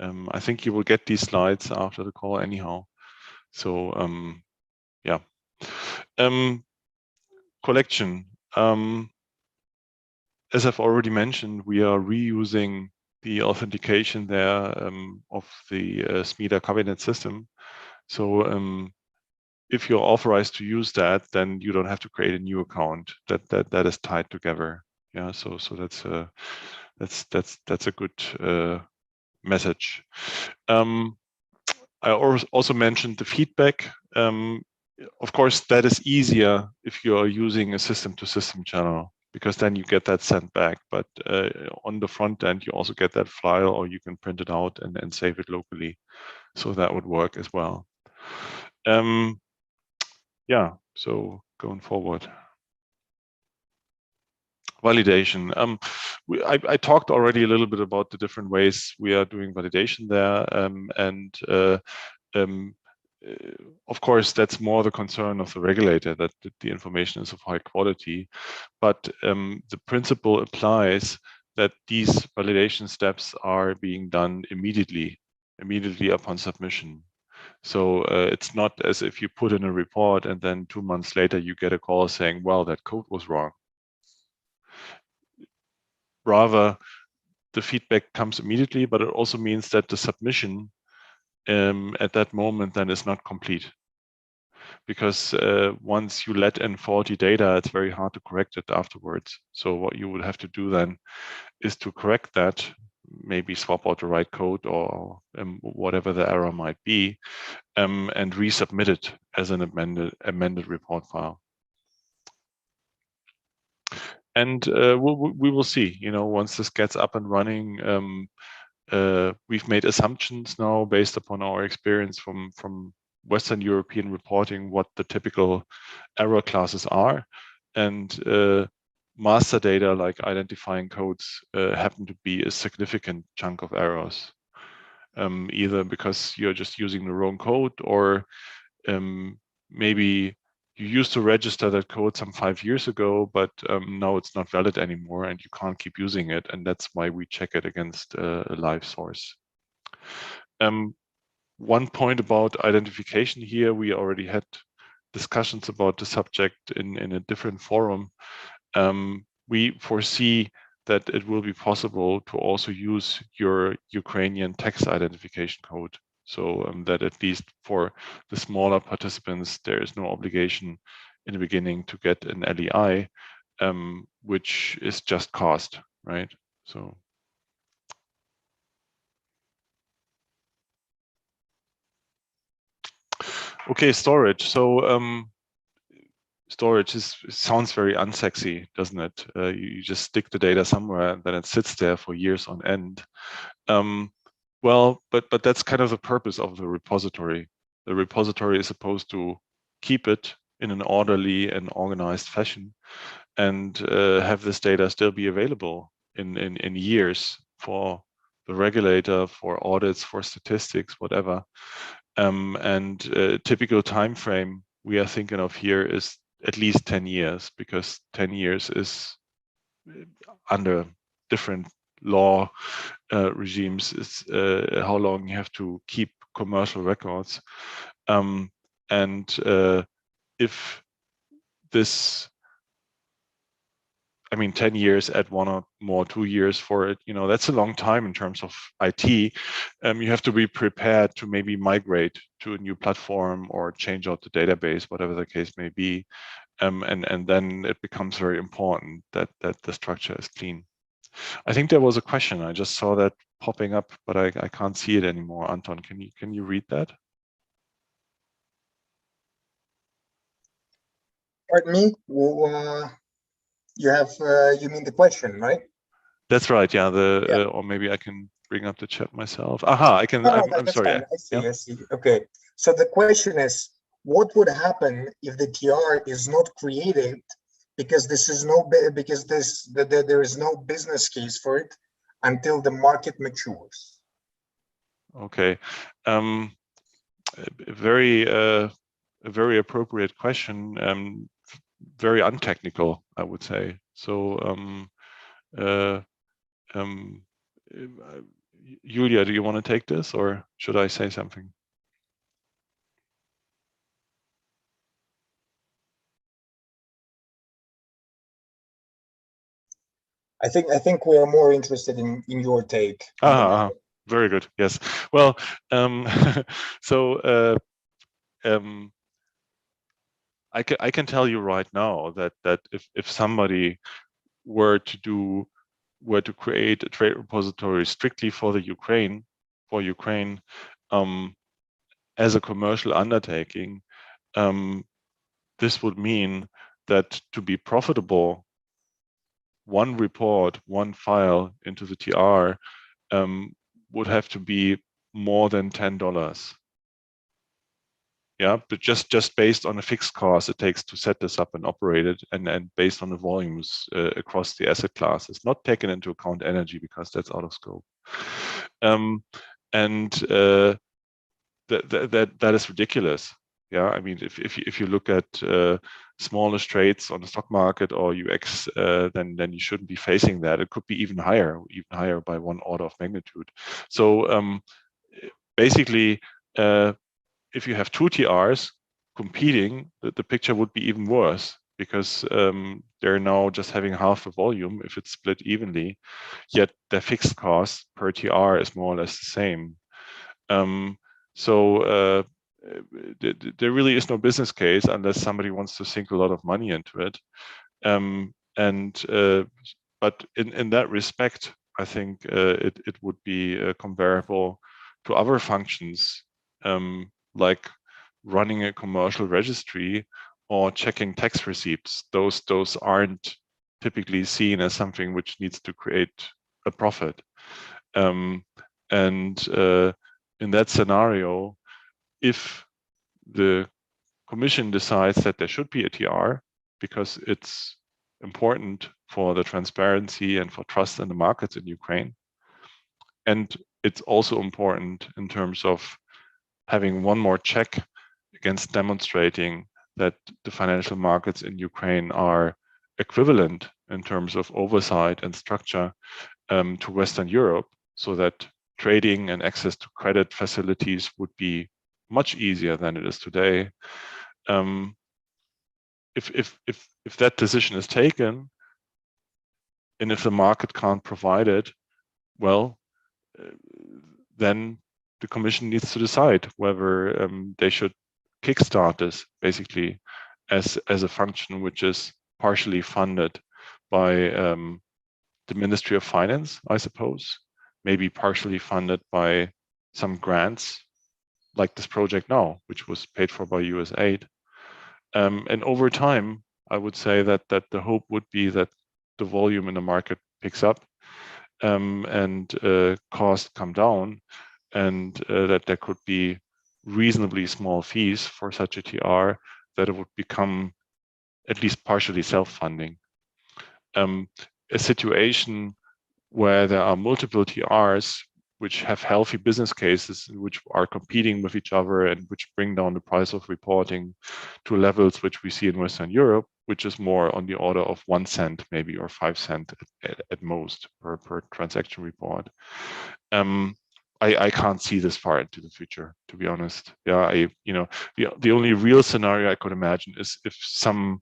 I think you will get these slides after the call anyhow. So yeah. Collection. As I've already mentioned, we are reusing the authentication there of the SMIDA cabinet system. So if you're authorized to use that, then you don't have to create a new account. That is tied together. Yeah. So that's a good message. I also mentioned the feedback. Of course, that is easier if you are using a system-to-system channel, because then you get that sent back. But on the front end, you also get that file, or you can print it out and save it locally. So that would work as well. Yeah, so going forward. Validation. I talked already a little bit about the different ways we are doing validation there, of course, that's more the concern of the regulator, that the information is of high quality. But the principle applies that these validation steps are being done immediately upon submission. So it's not as if you put in a report and then 2 months later you get a call saying, well, that code was wrong. Rather, the feedback comes immediately, but it also means that the submission at that moment then is not complete. Because once you let in faulty data, it's very hard to correct it afterwards. So what you would have to do then is to correct that, maybe swap out the right code or whatever the error might be, and resubmit it as an amended report file. And we will see, once this gets up and running. We've made assumptions now based upon our experience from Western European reporting, what the typical error classes are. And master data, like identifying codes, happen to be a significant chunk of errors, either because you're just using the wrong code, or maybe you used to register that code some 5 years ago, but now it's not valid anymore and you can't keep using it. And that's why we check it against a live source. One point about identification here, we already had discussions about the subject in a different forum. We foresee that it will be possible to also use your Ukrainian text identification code. So that at least for the smaller participants, there is no obligation in the beginning to get an LEI, which is just cost, right? So. Okay, storage. So storage sounds very unsexy, doesn't it? You just stick the data somewhere and then it sits there for years on end. Well, but that's kind of the purpose of the repository. The repository is supposed to keep it in an orderly and organized fashion, and have this data still be available in years for the regulator, for audits, for statistics, whatever. And typical time frame we are thinking of here is at least 10 years, because 10 years is under different law regimes is how long you have to keep commercial records. And if this, 10 years, add 1 or more 2 years for it, that's a long time in terms of IT. You have to be prepared to maybe migrate to a new platform or change out the database, whatever the case may be. And then it becomes very important that the structure is clean. I think there was a question. I just saw that popping up, but I can't see it anymore. Anton, can you read that? Pardon me? You mean the question, right? That's right. Yeah. Or maybe I can bring up the chat myself. Aha, I can. No, I'm sorry. Fine. I see. Okay. So the question is, what would happen if the TR is not created because there is no business case for it until the market matures? Okay. A very appropriate question. Very untechnical, I would say. So Julia, do you want to take this, or should I say something? I think we are more interested in your take. Very good. Yes. Well, so I can tell you right now that if somebody were to create a trade repository strictly for the Ukraine, as a commercial undertaking, this would mean that to be profitable, one report, one file into the TR would have to be more than $10. Yeah, but just based on a fixed cost it takes to set this up and operate it, and based on the volumes across the asset classes, not taken into account energy because that's out of scope. That is ridiculous. Yeah, I mean, if you look at smallest trades on the stock market or UX, then you shouldn't be facing that. It could be even higher by one order of magnitude. So basically, if you have two TRs competing, the picture would be even worse, because they're now just having half the volume if it's split evenly, yet their fixed cost per TR is more or less the same. So there really is no business case unless somebody wants to sink a lot of money into it. But in that respect, I think it would be comparable to other functions, like running a commercial registry or checking tax receipts. Those aren't typically seen as something which needs to create a profit. In that scenario, if the Commission decides that there should be a TR because it's important for the transparency and for trust in the markets in Ukraine, and it's also important in terms of having one more check against demonstrating that the financial markets in Ukraine are equivalent in terms of oversight and structure to Western Europe, so that trading and access to credit facilities would be much easier than it is today. If that decision is taken, and if the market can't provide it, well, then the Commission needs to decide whether they should kickstart this basically as a function which is partially funded by the Ministry of Finance, I suppose, maybe partially funded by some grants like this project now, which was paid for by US aid. And over time, I would say that the hope would be that the volume in the market picks up and costs come down, and that there could be reasonably small fees for such a TR, that it would become at least partially self-funding. A situation where there are multiple TRs which have healthy business cases, which are competing with each other and which bring down the price of reporting to levels which we see in Western Europe, which is more on the order of 1 cent maybe, or 5 cents at most per transaction report. I can't see this far into the future, to be honest. Yeah, the only real scenario I could imagine is if some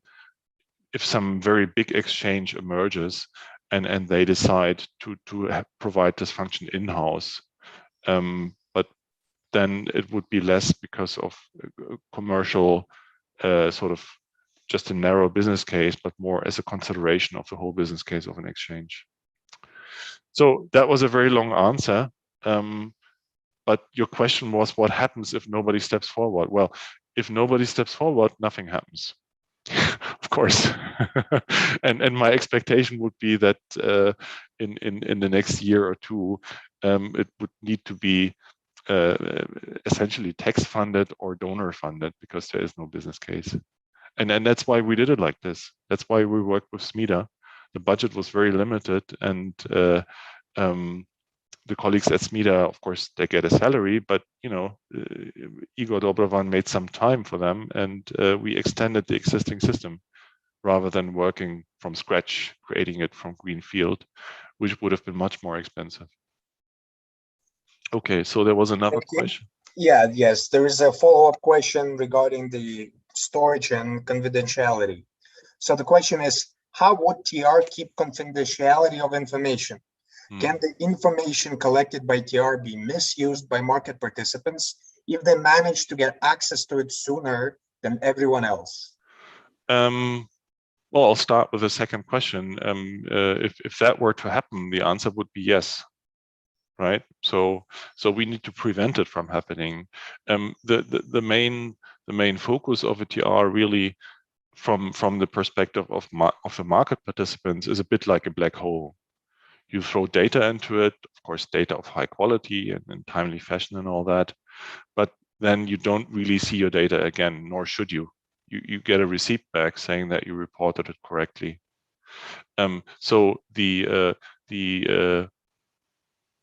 very big exchange emerges and they decide to provide this function in-house, but then it would be less because of commercial sort of just a narrow business case, but more as a consideration of the whole business case of an exchange. So that was a very long answer. But your question was, what happens if nobody steps forward? Well, if nobody steps forward, nothing happens. Of course. and my expectation would be that in the next year or two, it would need to be essentially tax funded or donor funded, because there is no business case. And that's why we did it like this. That's why we worked with SMIDA. The budget was very limited, and the colleagues at SMIDA, of course, they get a salary, but Igor Dobrovan made some time for them, and we extended the existing system rather than working from scratch, creating it from greenfield, which would have been much more expensive. Okay, so there was another Thank you. question. Yeah, yes, there is a follow-up question regarding the storage and confidentiality. So the question is, how would TR keep confidentiality of information? Can the information collected by TR be misused by market participants if they manage to get access to it sooner than everyone else? Well, I'll start with the second question. If that were to happen, the answer would be yes. Right, so we need to prevent it from happening. The main focus of a TR really, from the perspective of the market participants, is a bit like a black hole. You throw data into it, of course, data of high quality and in timely fashion and all that, but then you don't really see your data again, nor should you. You get a receipt back saying that you reported it correctly. So the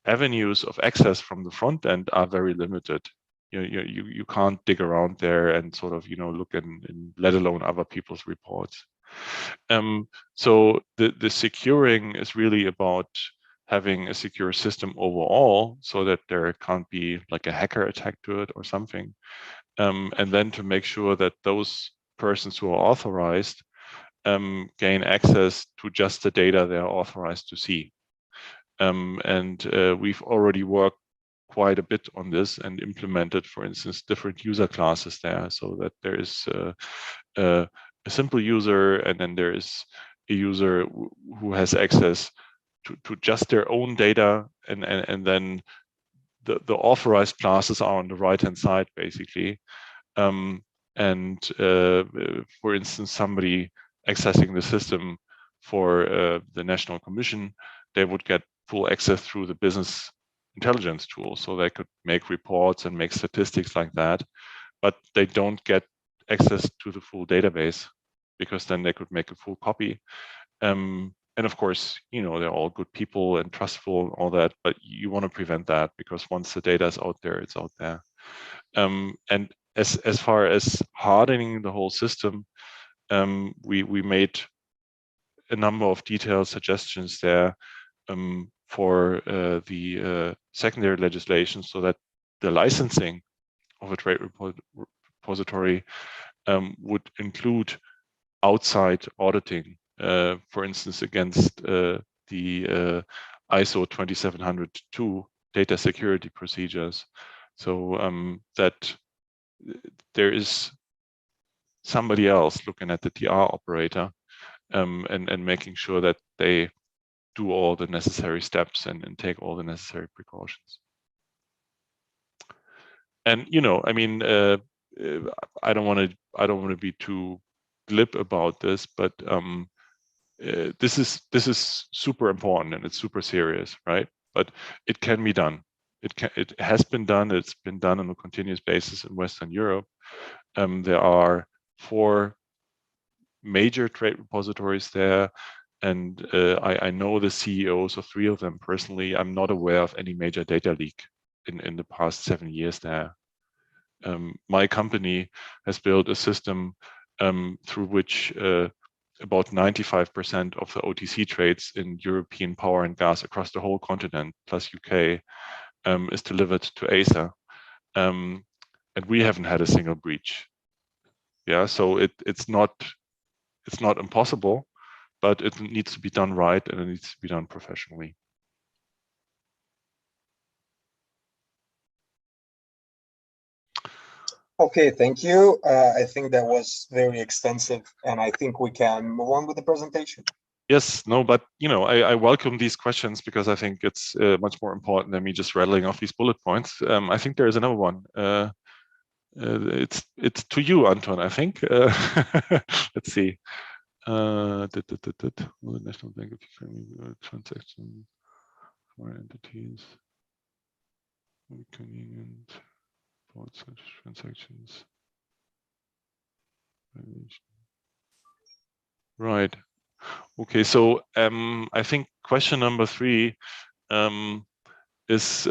avenues of access from the front end are very limited. You can't dig around there and sort of look in let alone other people's reports. So the securing is really about having a secure system overall, so that there can't be like a hacker attack to it or something, and then to make sure that those persons who are authorized gain access to just the data they are authorized to see. And we've already worked quite a bit on this and implemented, for instance, different user classes there, so that there is a simple user, and then there is a user who has access to just their own data, and then the authorized classes are on the right-hand side, basically. And for instance, somebody accessing the system for the National Commission, they would get full access through the business intelligence tool, so they could make reports and make statistics like that, but they don't get access to the full database, because then they could make a full copy. And of course, they're all good people and trustful and all that, but you want to prevent that, because once the data is out there, it's out there. And as far as hardening the whole system, we made a number of detailed suggestions there for the secondary legislation, so that the licensing of a trade repository would include outside auditing, for instance, against the ISO 27002 data security procedures, so that there is somebody else looking at the TR operator and making sure that they do all the necessary steps and take all the necessary precautions. And I mean, I don't want to be too glib about this, but this is super important and it's super serious, right? But it can be done. It has been done. It's been done on a continuous basis in Western Europe. There are 4 major trade repositories there, and I know the CEOs of 3 of them personally. I'm not aware of any major data leak in the past 7 years there. My company has built a system through which about 95% of the OTC trades in European power and gas across the whole continent, plus UK, is delivered to ASA. And we haven't had a single breach. Yeah, so it's not impossible, but it needs to be done right, and it needs to be done professionally. Okay, thank you. I think that was very extensive, and I think we can move on with the presentation. Yes, no, but I welcome these questions, because I think it's much more important than me just rattling off these bullet points. I think there is another one. It's to you, Anton, I think. Let's see. The National Bank of Ukraine transaction for entities, convenient for such transactions. Right. Okay. So I think question number 3 is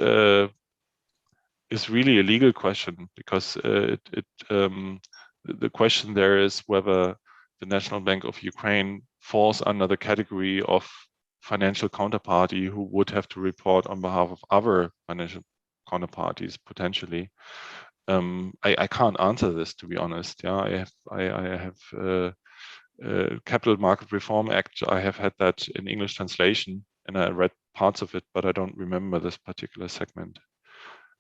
really a legal question, because the question there is whether the National Bank of Ukraine falls under the category of financial counterparty who would have to report on behalf of other financial counterparties potentially. I can't answer this, to be honest. Yeah, I have Capital Market Reform Act. I have had that in English translation, and I read parts of it, but I don't remember this particular segment.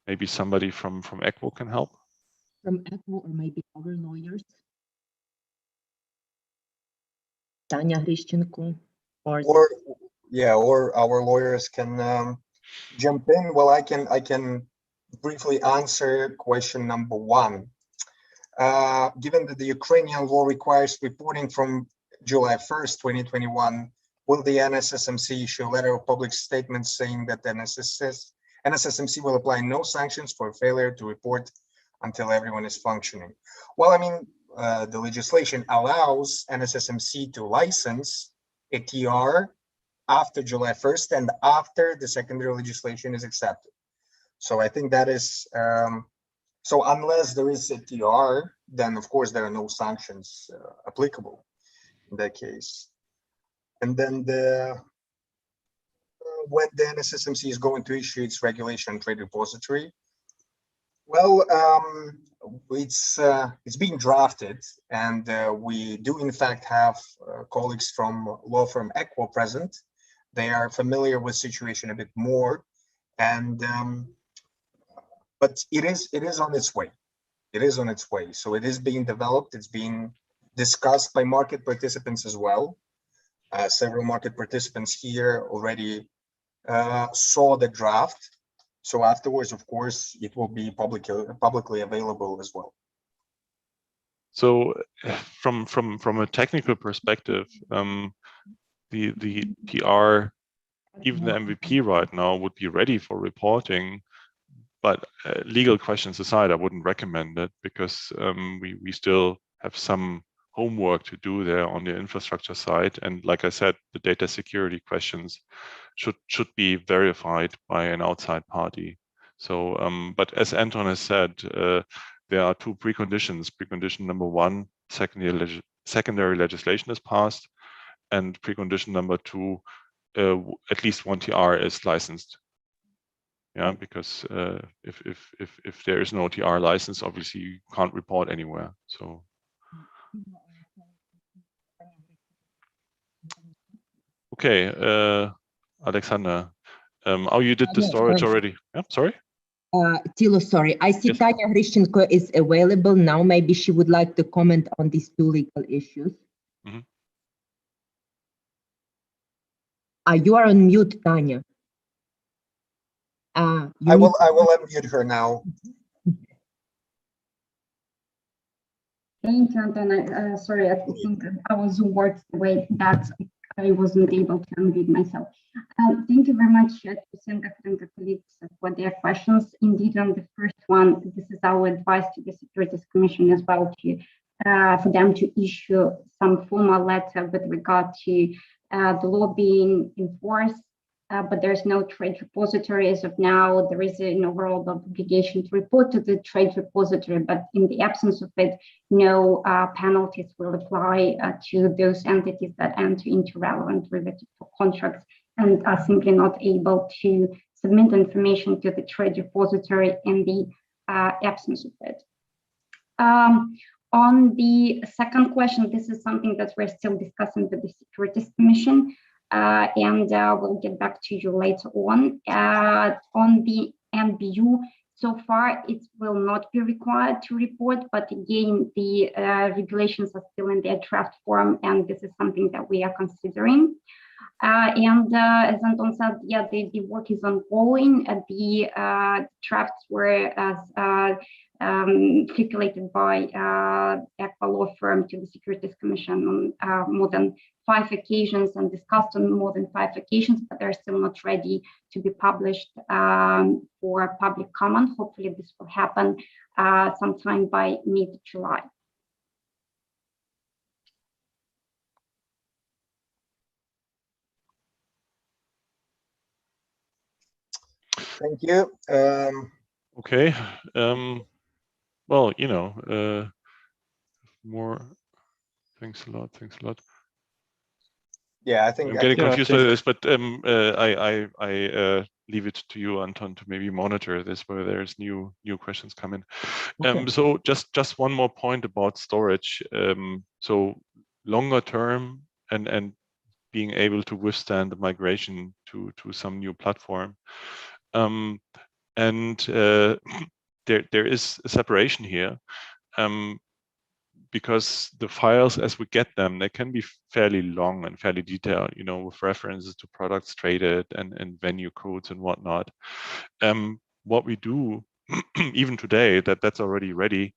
Maybe somebody from ECWO can help. From ECWO, or maybe other lawyers. Tanya Hrishchenko, or our lawyers can jump in. Well, I can briefly answer question number 1. Given that the Ukrainian law requires reporting from July 1st, 2021, will the NSSMC issue a letter of public statement saying that the NSSMC will apply no sanctions for failure to report until everyone is functioning? Well, I mean, the legislation allows NSSMC to license a TR after July 1st and after the secondary legislation is accepted. So I think that is, so unless there is a TR, then of course there are no sanctions applicable in that case. And then when the NSSMC is going to issue its regulation on trade repository, well, it's being drafted, and we do in fact have colleagues from law firm ECWO present. They are familiar with the situation a bit more, and but it is on its way. It is on its way. So it is being developed. It's being discussed by market participants as well. Several market participants here already saw the draft. So afterwards, of course, it will be publicly available as well. So from a technical perspective, the TR, even the MVP right now, would be ready for reporting. But legal questions aside, I wouldn't recommend it, because we still have some homework to do there on the infrastructure side. And like I said, the data security questions should be verified by an outside party. So, but as Anton has said, there are 2 preconditions. Precondition number 1, secondary legislation is passed, and precondition number 2, at least 1 TR is licensed. Yeah, because if there is no TR license, obviously you can't report anywhere. So. Okay, Alexander, oh, you did the storage already. Yeah, sorry. Tilo, sorry. I see Yes. Tanya Hrishchenko is available now. Maybe she would like to comment on these 2 legal issues. Mm-hmm. You are on mute, Tanya. I will unmute her now. Thank you, Anton. Sorry, I think our Zoom works the way that I wasn't able to unmute myself. Thank you very much to Senka and the colleagues for their questions. Indeed, on the first one, this is our advice to the Securities Commission as well, to for them to issue some formal letter with regard to the law being enforced. But there's no trade repository as of now. There is an overall obligation to report to the trade repository, but in the absence of it, no penalties will apply to those entities that enter into relevant derivative contracts and are simply not able to submit information to the trade repository in the absence of it. On the second question, this is something that we're still discussing with the Securities Commission. And we'll get back to you later on. On the NBU, so far it will not be required to report, but again, the regulations are still in their draft form, and this is something that we are considering. And as Anton said, yeah, the work is ongoing. The drafts were circulated by ECWO law firm to the Securities Commission on more than 5 occasions and discussed on more than 5 occasions, but they're still not ready to be published for public comment. Hopefully this will happen sometime by mid-July. Thank you. Okay. Well, you know, more. Thanks a lot. Thanks a lot. Yeah, I think I'm getting confused by this, but I leave it to you, Anton, to maybe monitor this where there's new questions come in. Okay. So just one more point about storage. So longer term and being able to withstand the migration to some new platform. There is a separation here. Because the files as we get them, they can be fairly long and fairly detailed, you know, with references to products traded and venue codes and whatnot. What we do, even today, that's already ready,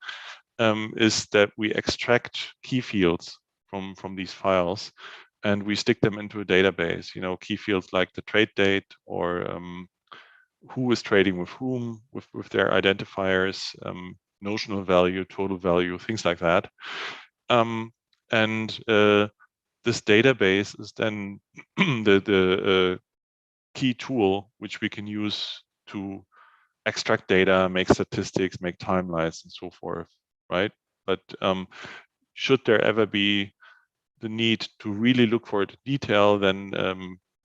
is that we extract key fields from these files and we stick them into a database, you know, key fields like the trade date or who is trading with whom, with their identifiers, notional value, total value, things like that. This database is then the key tool which we can use to extract data, make statistics, make timelines, and so forth, right? But should there ever be the need to really look for the detail, then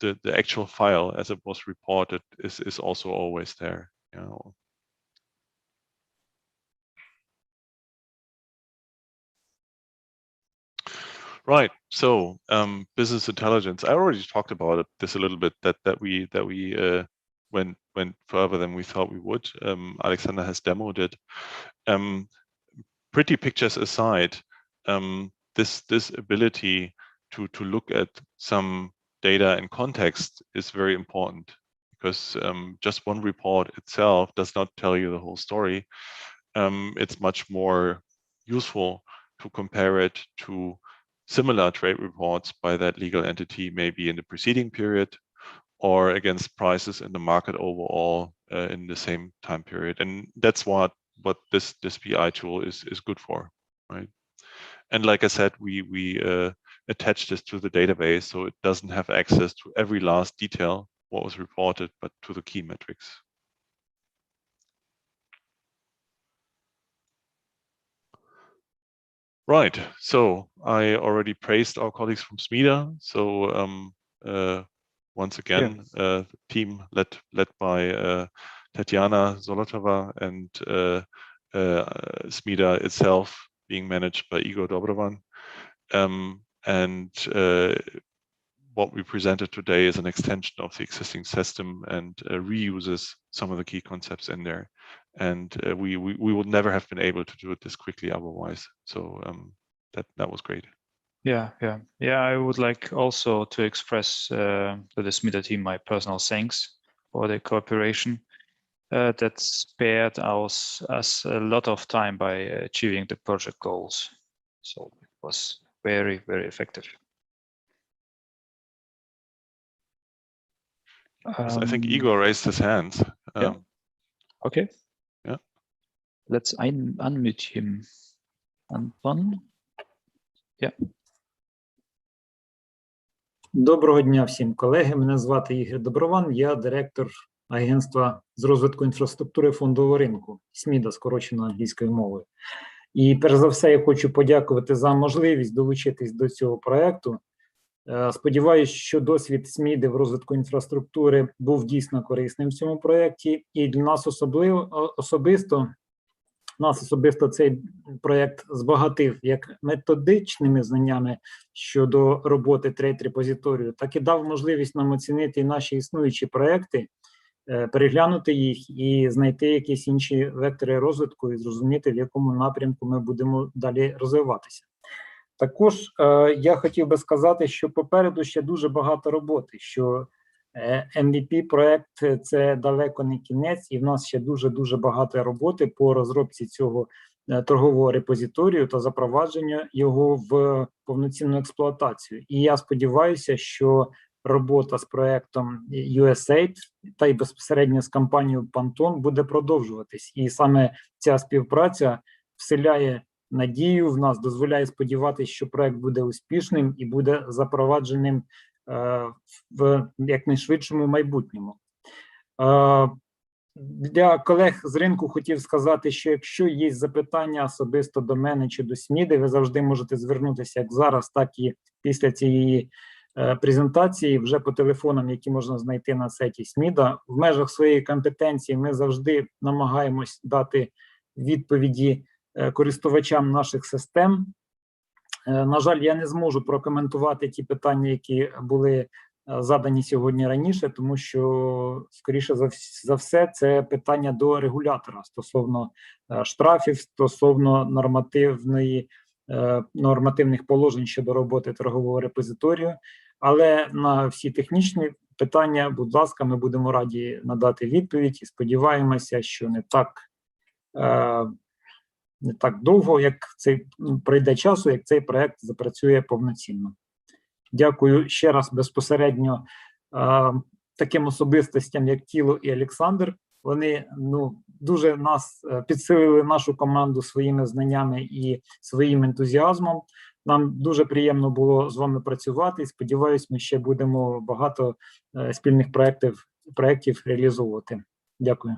the actual file as it was reported is also always there, you know. Right. So business intelligence. I already talked about this a little bit. That we went further than we thought we would. Alexander has demoed it. Pretty pictures aside, this ability to look at some data in context is very important, because just one report itself does not tell you the whole story. It's much more useful to compare it to similar trade reports by that legal entity, maybe in the preceding period or against prices in the market overall in the same time period. And that's what this BI tool is good for, right? And like I said, we attach this to the database, so it doesn't have access to every last detail what was reported, but to the key metrics. Right, so I already praised our colleagues from SMIDA. So once again, the team led by Tatiana Zolotova and SMIDA itself being managed by Igor Dobrovan. What we presented today is an extension of the existing system and reuses some of the key concepts in there. And we would never have been able to do it this quickly otherwise. So that was great. Yeah. I would like also to express to the SMIDA team my personal thanks for the cooperation. That spared us a lot of time by achieving the project goals. So it was very, very effective. So I think Igor raised his hand. Yeah. Okay. Yeah. Let's unmute him. Anton. Yeah. Доброго дня всім, колеги. Мене звати Ігор Доброван. Я директор агентства з розвитку інфраструктури фондового ринку, СМІДА, скорочено англійською мовою. І перш за все я хочу подякувати за можливість долучитись до цього проекту. Сподіваюсь, що досвід СМІДи в розвитку інфраструктури був дійсно корисним в цьому проєкті. І для нас особисто цей проєкт збагатив як методичними знаннями щодо роботи трейд-репозиторію, так і дав можливість нам оцінити наші існуючі проєкти, переглянути їх і знайти якісь інші вектори розвитку і зрозуміти, в якому напрямку ми будемо далі розвиватися. Також я хотів би сказати, що попереду ще дуже багато роботи, що MVP-проект – це далеко не кінець, і в нас ще дуже багато роботи по розробці цього торгового репозиторію та запровадженню його в повноцінну експлуатацію. І я сподіваюся, що робота з проектом USAID та й безпосередньо з компанією Pantone буде продовжуватись. І саме ця співпраця вселяє надію в нас, дозволяє сподіватися, що проект буде успішним і буде запровадженим в якнайшвидшому майбутньому. Для колег з ринку хотів сказати, що якщо є запитання особисто до мене чи до СМІДи, ви завжди можете звернутися як зараз, так і після цієї презентації вже по телефонам, які можна знайти на сайті СМІДа. В межах своєї компетенції ми завжди намагаємось дати відповіді користувачам наших систем. На жаль, я не зможу прокоментувати ті питання, які були задані сьогодні раніше, тому що, скоріше за все, це питання до регулятора стосовно штрафів, стосовно нормативних положень щодо роботи торгового репозиторію. Але на всі технічні питання, будь ласка, ми будемо раді надати відповідь і сподіваємося, що не так довго, як пройде часу, як цей проект запрацює повноцінно. Дякую ще раз безпосередньо таким особистостям, як Тіло і Олександр. Вони дуже підсилили нашу команду своїми знаннями і своїм ентузіазмом. Нам дуже приємно було з вами працювати і сподіваюсь, ми ще будемо багато спільних проєктів реалізовувати. Дякую.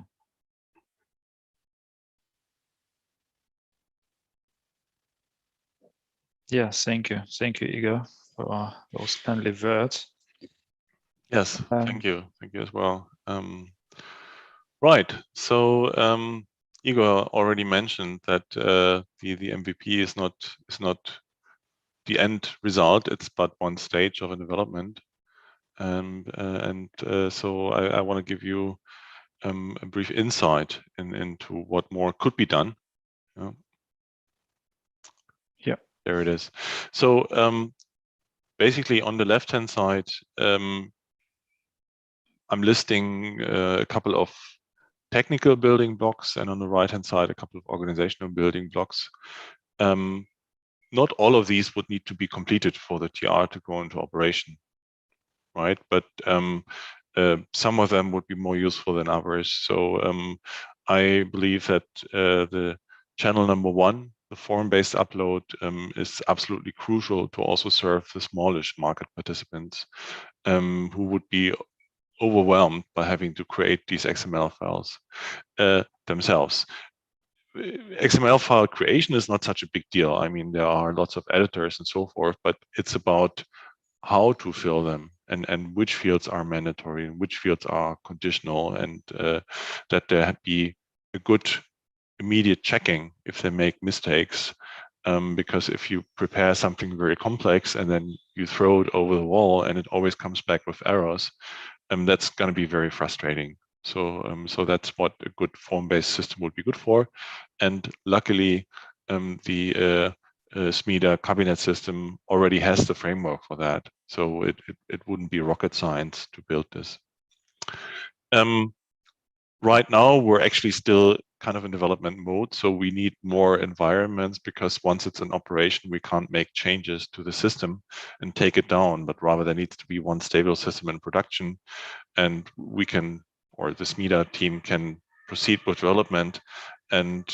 Yeah, thank you. Thank you, Igor, for those friendly words. Yes, thank you. Thank you as well. Right. So Igor already mentioned that the MVP is not the end result. It's but one stage of a development. So I want to give you a brief insight into what more could be done. There it is. So basically on the left-hand side, I'm listing a couple of technical building blocks, and on the right-hand side, a couple of organizational building blocks. Not all of these would need to be completed for the TR to go into operation, right? But some of them would be more useful than others. So I believe that the channel number 1, the form-based upload, is absolutely crucial to also serve the smallish market participants who would be overwhelmed by having to create these XML files themselves. XML file creation is not such a big deal. I mean, there are lots of editors and so forth, but it's about how to fill them and which fields are mandatory and which fields are conditional, and that there be a good immediate checking if they make mistakes, because if you prepare something very complex and then you throw it over the wall and it always comes back with errors, that's going to be very frustrating. So that's what a good form-based system would be good for. And luckily, the SMIDA cabinet system already has the framework for that. So it wouldn't be rocket science to build this. Right now, we're actually still kind of in development mode. So we need more environments, because once it's in operation, we can't make changes to the system and take it down, but rather there needs to be one stable system in production, and we can, or the SMIDA team can proceed with development and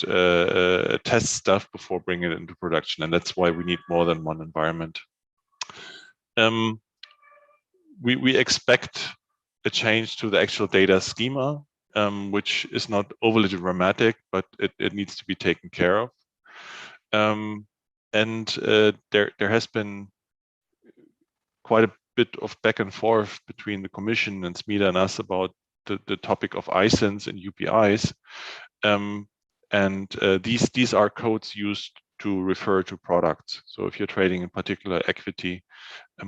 test stuff before bringing it into production. And that's why we need more than one environment. We expect a change to the actual data schema, which is not overly dramatic, but it needs to be taken care of. There has been quite a bit of back and forth between the Commission and SMIDA and us about the topic of ISINs and UPIs. These are codes used to refer to products. So if you're trading in particular equity,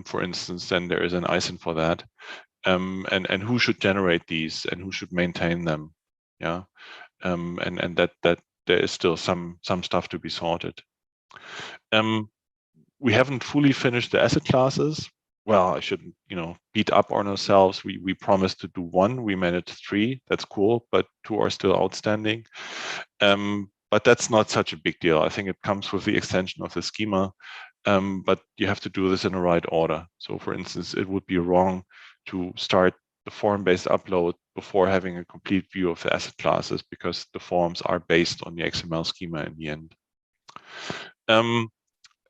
for instance, then there is an ISIN for that. And who should generate these and who should maintain them, yeah, and that there is still some stuff to be sorted. We haven't fully finished the asset classes. Well, I shouldn't, beat up on ourselves. We promised to do 1. We managed 3. That's cool, but 2 are still outstanding. But that's not such a big deal. I think it comes with the extension of the schema, but you have to do this in the right order. So, for instance, it would be wrong to start the form-based upload before having a complete view of the asset classes, because the forms are based on the XML schema in the end.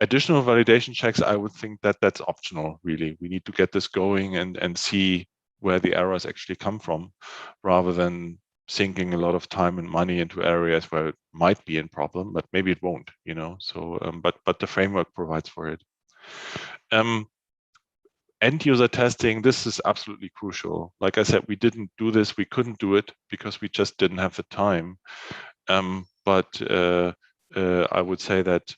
Additional validation checks, I would think that that's optional, really. We need to get this going and see where the errors actually come from, rather than sinking a lot of time and money into areas where it might be a problem, but maybe it won't, So, but the framework provides for it. end user testing, this is absolutely crucial. Like I said, we didn't do this, we couldn't do it because we just didn't have the time. But I would say that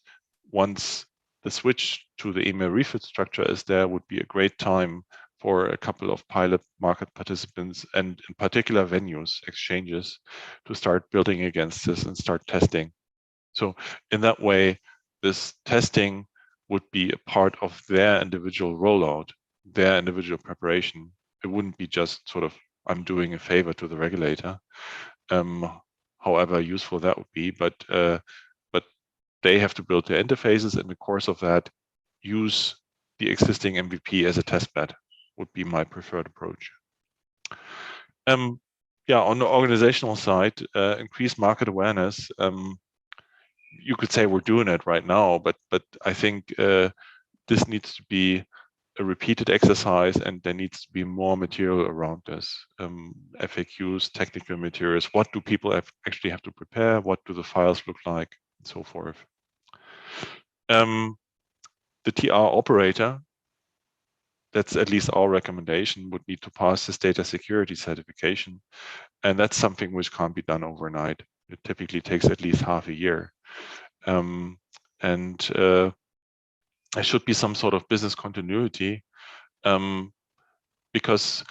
once the switch to the email refit structure is there, would be a great time for a couple of pilot market participants and in particular venues, exchanges, to start building against this and start testing. So in that way, this testing would be a part of their individual rollout, their individual preparation. It wouldn't be just sort of, I'm doing a favor to the regulator, however useful that would be, but they have to build their interfaces. In the course of that, use the existing MVP as a test bed would be my preferred approach. Yeah, on the organizational side, increase market awareness. You could say we're doing it right now, but I think this needs to be a repeated exercise, and there needs to be more material around this. FAQs, technical materials. What do people actually have to prepare? What do the files look like, and so forth. The TR operator, that's at least our recommendation, would need to pass this data security certification. And that's something which can't be done overnight. It typically takes at least half a year. There should be some sort of business continuity, because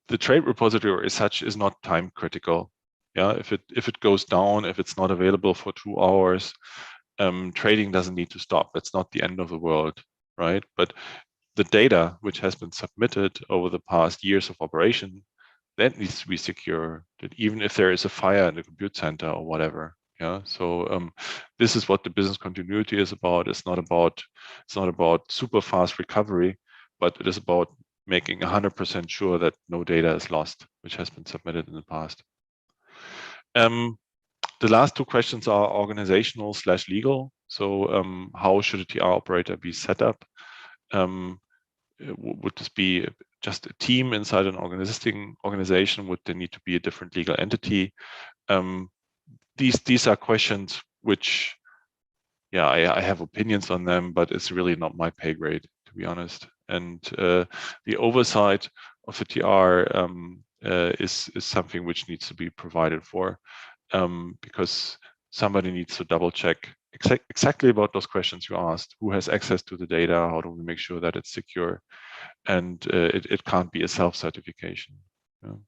the trade repository as such is not time critical. Yeah, if it goes down, if it's not available for 2 hours, trading doesn't need to stop. It's not the end of the world, right? But the data which has been submitted over the past years of operation, that needs to be secure, that even if there is a fire in the compute center or whatever. Yeah, so this is what the business continuity is about. It's not about super fast recovery, but it is about making 100% sure that no data is lost, which has been submitted in the past. The last 2 questions are organizational/legal. So how should a TR operator be set up? Would this be just a team inside an existing organization? Would there need to be a different legal entity? These are questions which, yeah, I have opinions on them, but it's really not my pay grade, to be honest. And the oversight of the TR is something which needs to be provided for, because somebody needs to double check exactly about those questions you asked. Who has access to the data? How do we make sure that it's secure? And it can't be a self-certification. Yeah.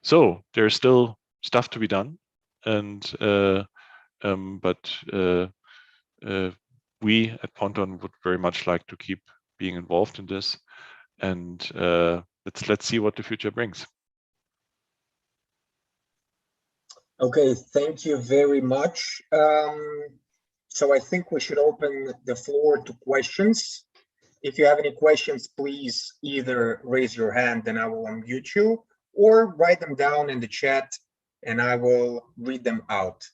So there's still stuff to be done. And we at Ponton would very much like to keep being involved in this, and let's see what the future brings. Okay, thank you very much. So I think we should open the floor to questions. If you have any questions, please either raise your hand and I will unmute you, or write them down in the chat and I will read them out.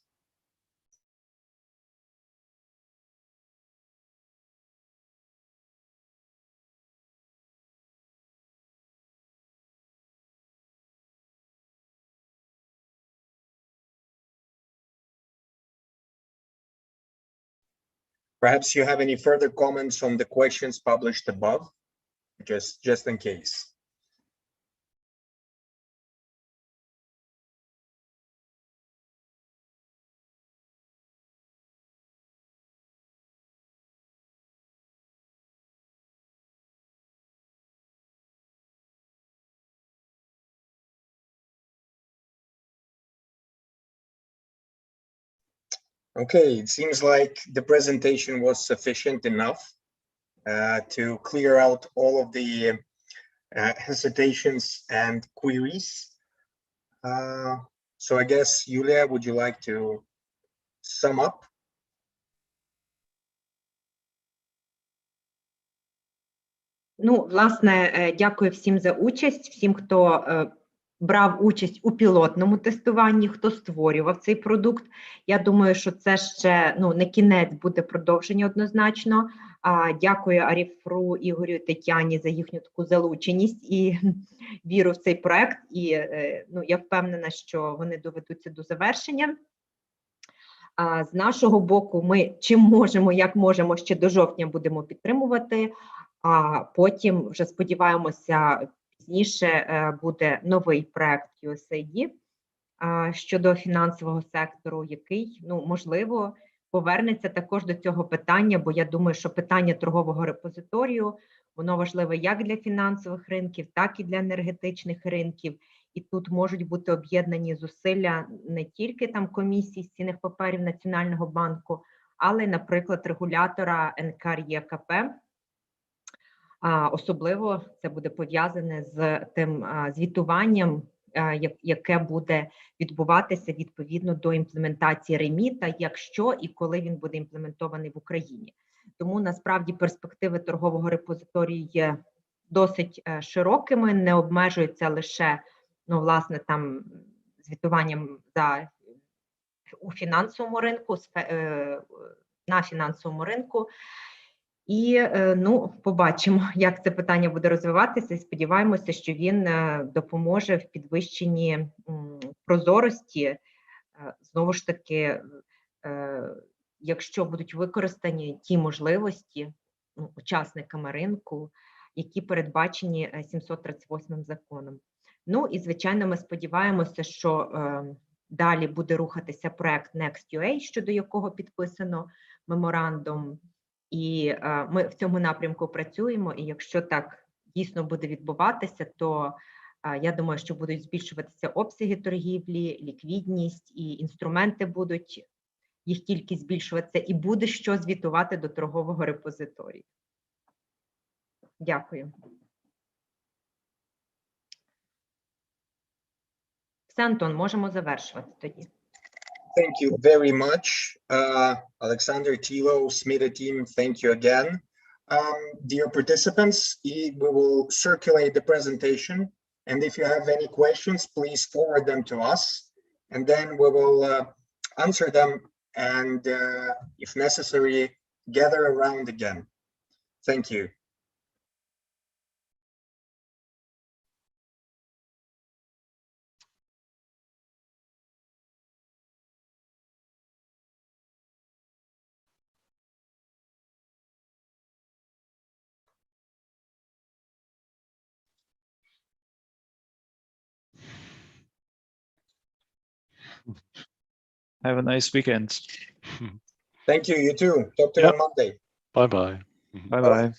Perhaps you have any further comments on the questions published above, just in case. Okay, it seems like the presentation was sufficient enough to clear out all of the hesitations and queries. So I guess, Yulia, would you like to sum up? Ну, власне, дякую всім за участь, всім, хто брав участь у пілотному тестуванні, хто створював цей продукт. Я думаю, що це ще не кінець, буде продовження однозначно. Дякую Аріфру, Ігорю, Тетяні за їхню таку залученість і віру в цей проект. І я впевнена, що вони доведуться до завершення. З нашого боку, ми чим можемо, як можемо, ще до жовтня будемо підтримувати а потім вже сподіваємося, пізніше буде новий проект USAID щодо фінансового сектору, який, ну, можливо, повернеться також до цього питання, бо я думаю, що питання торгового репозиторію, воно важливе як для фінансових ринків, так і для енергетичних ринків. І тут можуть бути об'єднані зусилля не тільки там комісії з цінних паперів Національного банку, але, наприклад, регулятора НКРЄКП. Особливо це буде пов'язане з тим звітуванням, яке буде відбуватися відповідно до імплементації реміта, якщо і коли він буде імплементований в Україні. Тому насправді перспективи торгового репозиторію є досить широкими, не обмежуються лише, ну, власне, там звітуванням у фінансовому ринку, на фінансовому ринку. І, ну, побачимо, як це питання буде розвиватися, і сподіваємося, що він допоможе в підвищенні прозорості. Знову ж таки, якщо будуть використані ті можливості учасниками ринку, які передбачені 738 законом. Ну і, звичайно, ми сподіваємося, що далі буде рухатися проект Next.UA, щодо якого підписано меморандум. І ми в цьому напрямку працюємо, і якщо так дійсно буде відбуватися, то я думаю, що будуть збільшуватися обсяги торгівлі, ліквідність, і інструменти будуть, їх кількість збільшуватися, і буде що звітувати до торгового репозиторію. Дякую. Все, Антон, можемо завершувати тоді. Thank you very much, Alexander, Tilo, SMITA team. Thank you again. Dear participants, we will circulate the presentation. And if you have any questions, please forward them to us. And then we will answer them and, if necessary, gather around again. Thank you. Have a nice weekend. Thank you, you too. Talk to you on Monday. Bye-bye. Bye-bye.